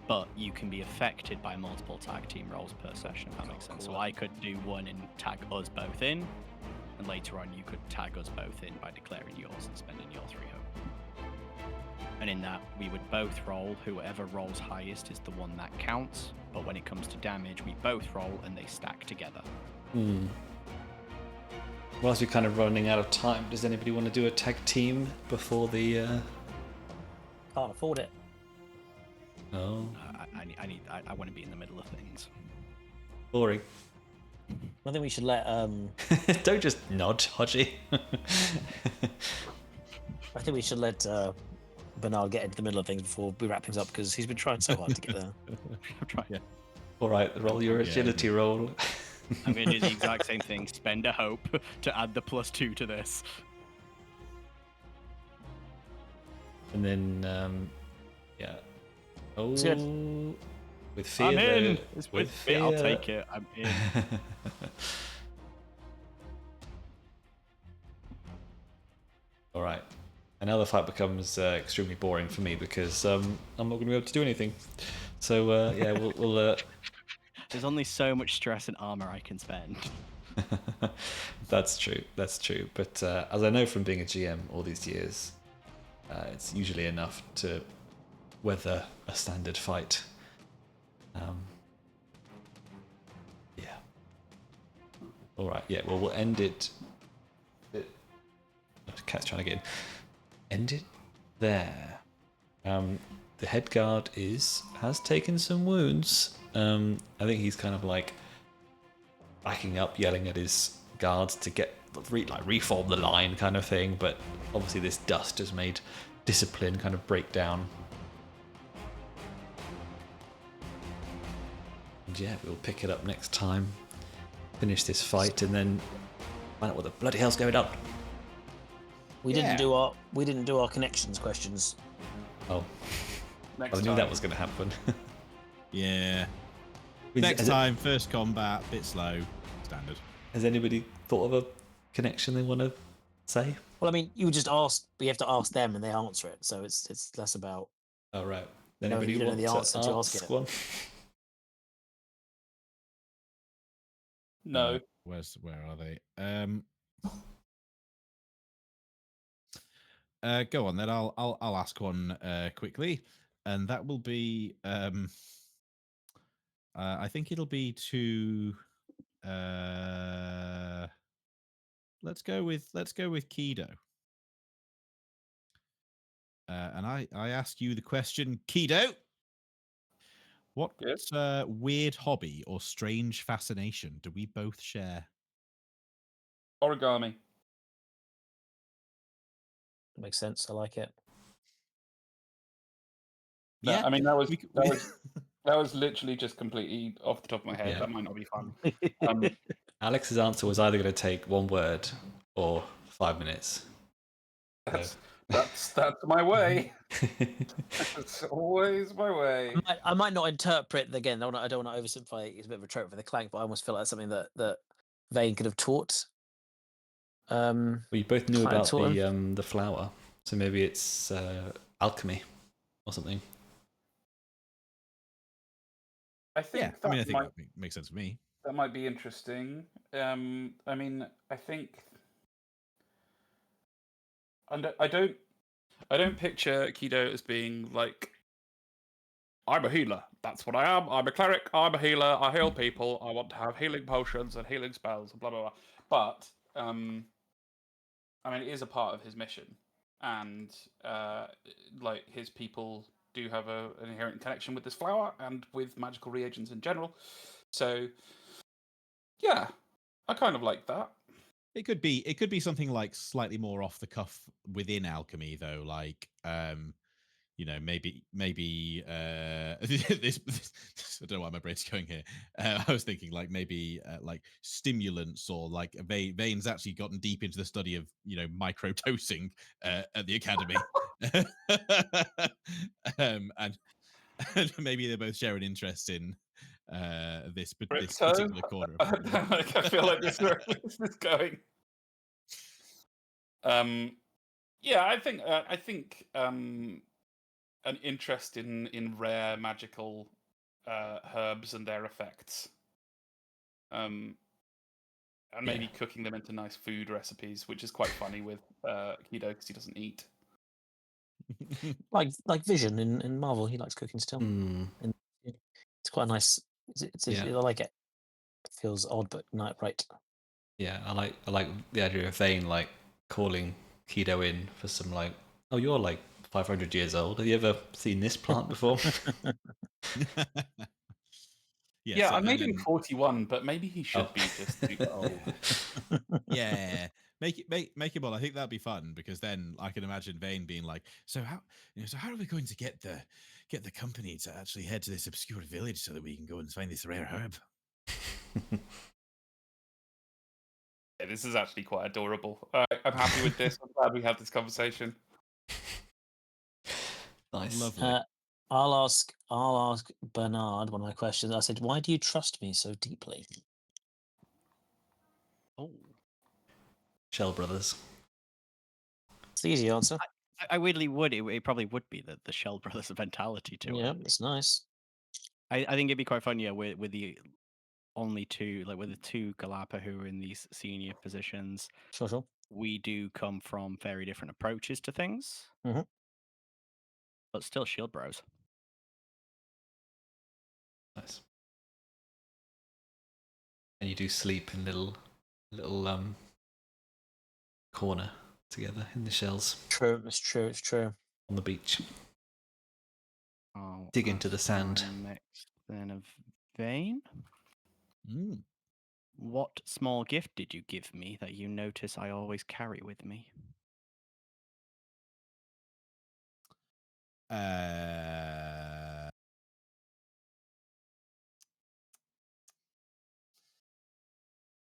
But you can be affected by multiple tag team rolls per session, if that makes sense. So I could do 1 and tag us both in, and later on you could tag us both in by declaring yours and spending your 3 hope. And in that, we would both roll. Whoever rolls highest is the one that counts. But when it comes to damage, we both roll and they stack together. Whilst we're kind of running out of time, does anybody want to do a tag team before the? Can't afford it. Oh, I want to be in the middle of things. boring. I think we should let. Don't just nod, Hodgie. I think we should let Bernard get into the middle of things before we wrap things up, because he's been trying so hard to get there. I'm trying. Yeah. All right, roll your agility roll. I'm going to do the exact same thing. Spend a hope to add the +2 to this. And then, yeah. Oh, good. with fear. I'm in. though- It's with fear. I'll take it. I'm in. All right. And now the fight becomes extremely boring for me because I'm not going to be able to do anything. So yeah, we'll There's only so much stress and armor I can spend. That's true. But as I know from being a GM all these years, it's usually enough to weather a standard fight. Yeah. All right. Yeah. Well, we'll end it. Cat's trying to get in. End it there. The head guard has taken some wounds. I think he's kind of like backing up, yelling at his guards to get reform the line kind of thing. But obviously this dust has made discipline kind of break down. And yeah, we'll pick it up next time. Finish this fight and then find out what the bloody hell's going on. We didn't do our connections questions. Oh, Next I knew time. that was going to happen. Yeah. Next time, first combat, bit slow, standard. Has anybody thought of a connection they want to say? Well, I mean, you just ask. We have to ask them, and they answer it. So it's less about. Oh, right. No, Anybody you don't know want the answer to ask it. one? No. Where are they? Go on then. I'll ask one quickly, and that will be. I think it'll be to. Let's go with Keedo. And I ask you the question, Keedo. What Yes? weird hobby or strange fascination do we both share? Origami. Makes sense. I like it. Yeah, I mean that was we- that was literally just completely off the top of my head. Yeah. That might not be fun. Alex's answer was either going to take one word or 5 minutes. That's my way. It's always my way. I might not interpret again. I don't want to oversimplify. It's a bit of a trope for the clank, but I almost feel like that's something that Vane could have taught. Well, you both knew Kinda about taught him. the flower, so maybe it's alchemy or something. I think Yeah, that I think might, that makes sense to me. that might be interesting. I mean, I think I don't picture Keedo as being like, I'm a healer. That's what I am. I'm a cleric. I'm a healer. I heal people. I want to have healing potions and healing spells and blah blah blah. But I mean, it is a part of his mission, and like his people do have an inherent connection with this flower and with magical reagents in general. So yeah, I kind of like that. It could be something like slightly more off the cuff within alchemy, though. Like, maybe this I don't know why my brain's going here. I was thinking like maybe like stimulants, or like Vane's actually gotten deep into the study of microdosing at the academy. And maybe they both share an interest in this Crypto? particular corner of the world. I feel like this is where this is going. Yeah, I think an interest in rare magical herbs and their effects, and maybe Yeah. cooking them into nice food recipes, which is quite funny with Keedo because he doesn't eat. Like Vision in Marvel, he likes cooking still. Mm, And it's quite a nice. Yeah. I like it. It feels odd, but not right. yeah, I like the idea of Vane like calling Keedo in for some like, oh, you're like 500 years old. Have you ever seen this plant before? Yes, Yeah, I and made him then- 41, but maybe he should Oh. be just super old. yeah, make him all. I think that'd be fun, because then I can imagine Vane being like, so how are we going to get the company to actually head to this obscure village so that we can go and find this rare herb? Yeah, this is actually quite adorable. I'm happy with this. I'm glad we had this conversation. Nice. Lovely. I'll ask Bernard one of my questions. I said, "Why do you trust me so deeply?" Oh, Shell Brothers. It's the easy answer. I weirdly would. It probably would be the Shell Brothers mentality to Yeah, it. it's nice. I think it'd be quite fun, yeah, with the only two, like with the two Galapa who are in these senior positions. Sure. We do come from very different approaches to things, Mhm. but still Shield Bros. Nice. And you do sleep in little corner together in the shells True. It's true. on the beach. I'll Dig into the ask sand. my next then of Vane. Mm. What small gift did you give me that you notice I always carry with me?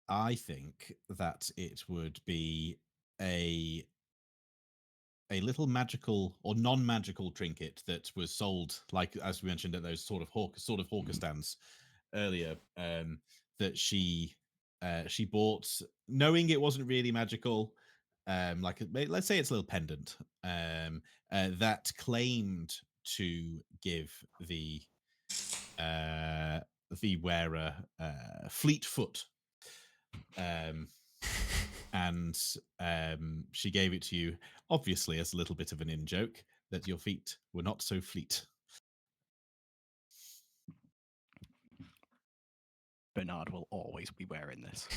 I think that it would be a little magical or non-magical trinket that was sold, like as we mentioned, at those sort of hawker stands earlier, that she bought, knowing it wasn't really magical, let's say it's a little pendant, that claimed to give the wearer fleet foot, and she gave it to you, obviously as a little bit of an in-joke, that your feet were not so fleet. Bernard will always be wearing this.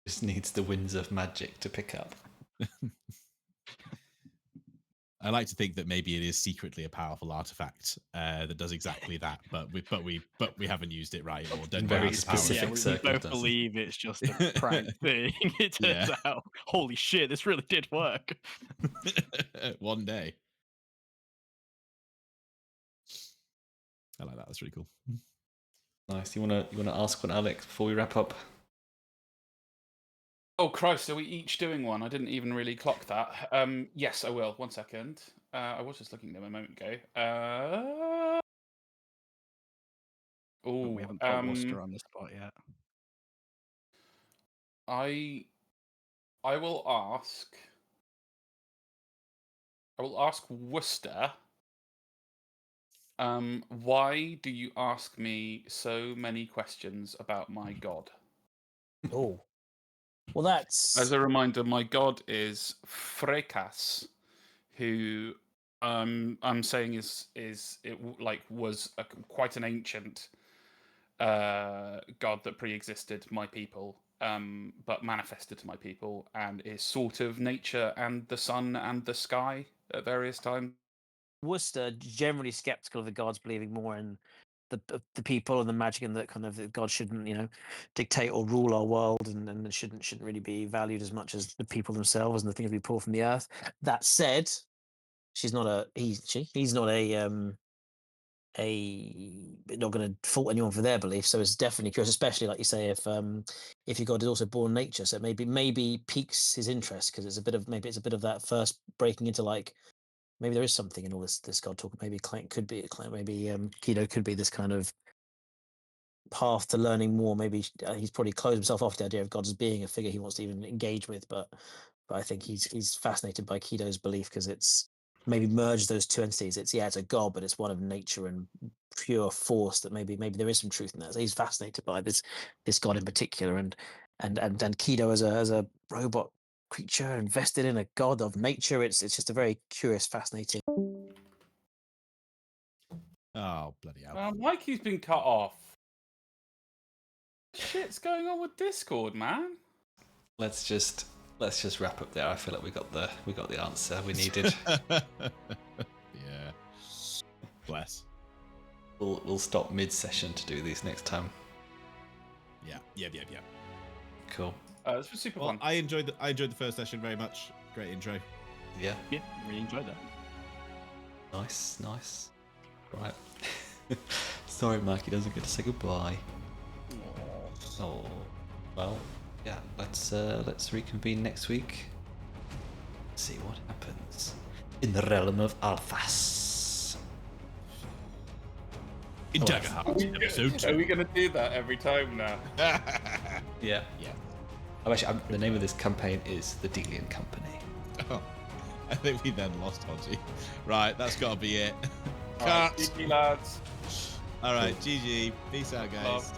Just needs the winds of magic to pick up. I like to think that maybe it is secretly a powerful artifact that does exactly that, but we haven't used it right, or don't Very have the power. specific we both circumstances. believe it's just a prank thing. It turns out, holy shit, this really did work. One day. I like that. That's really cool. Nice. You wanna ask one, Alex, before we wrap up? Oh Christ, are we each doing one? I didn't even really clock that. Yes, I will. 1 second. I was just looking at them a moment ago. But we haven't put Worcester on the spot yet. I will ask. I will ask Worcester. Why do you ask me so many questions about my god? Oh, well, that's As a reminder, my god is Fracas, who I'm saying was quite an ancient god that pre-existed my people, but manifested to my people, and is sort of nature and the sun and the sky at various times. Worcester generally skeptical of the gods, believing more in the people and the magic and that kind of that God shouldn't dictate or rule our world and shouldn't really be valued as much as the people themselves and the things we pull from the earth. That said, he's not not going to fault anyone for their beliefs. So it's definitely curious, especially like you say, if your God is also born nature, so maybe piques his interest because it's a bit of that first breaking into like maybe there is something in all this God talk. Maybe Clank could be maybe Keedo could be this kind of path to learning more. Maybe he's probably closed himself off to the idea of God as being a figure he wants to even engage with, but I think he's fascinated by Keedo's belief because it's maybe merge those two entities. It's a god, but it's one of nature and pure force that maybe there is some truth in that. So he's fascinated by this god in particular, and Keedo as a robot creature invested in a god of nature. It's just a very curious, fascinating. Oh, bloody hell. Mikey's been cut off. Shit's going on with Discord, man. Let's just wrap up there. I feel like we got the answer we needed. Yeah. Bless. We'll stop mid-session to do these next time. Yeah. Cool. This was super fun. I enjoyed the first session very much. Great intro. Yeah. Yeah, really enjoyed that. Nice. Right. Sorry, Mikey doesn't get to say goodbye. Oh. Well, yeah. Let's reconvene next week. See what happens in the realm of Althas. In Daggerheart, episode 2. Are we going to do that every time now? Yeah. The name of this campaign is the Dalian Company. Oh, I think we then lost Hodgie. Right, that's got to be it. All right, Cut. GG, lads. All right, GG. Peace out, guys. Love.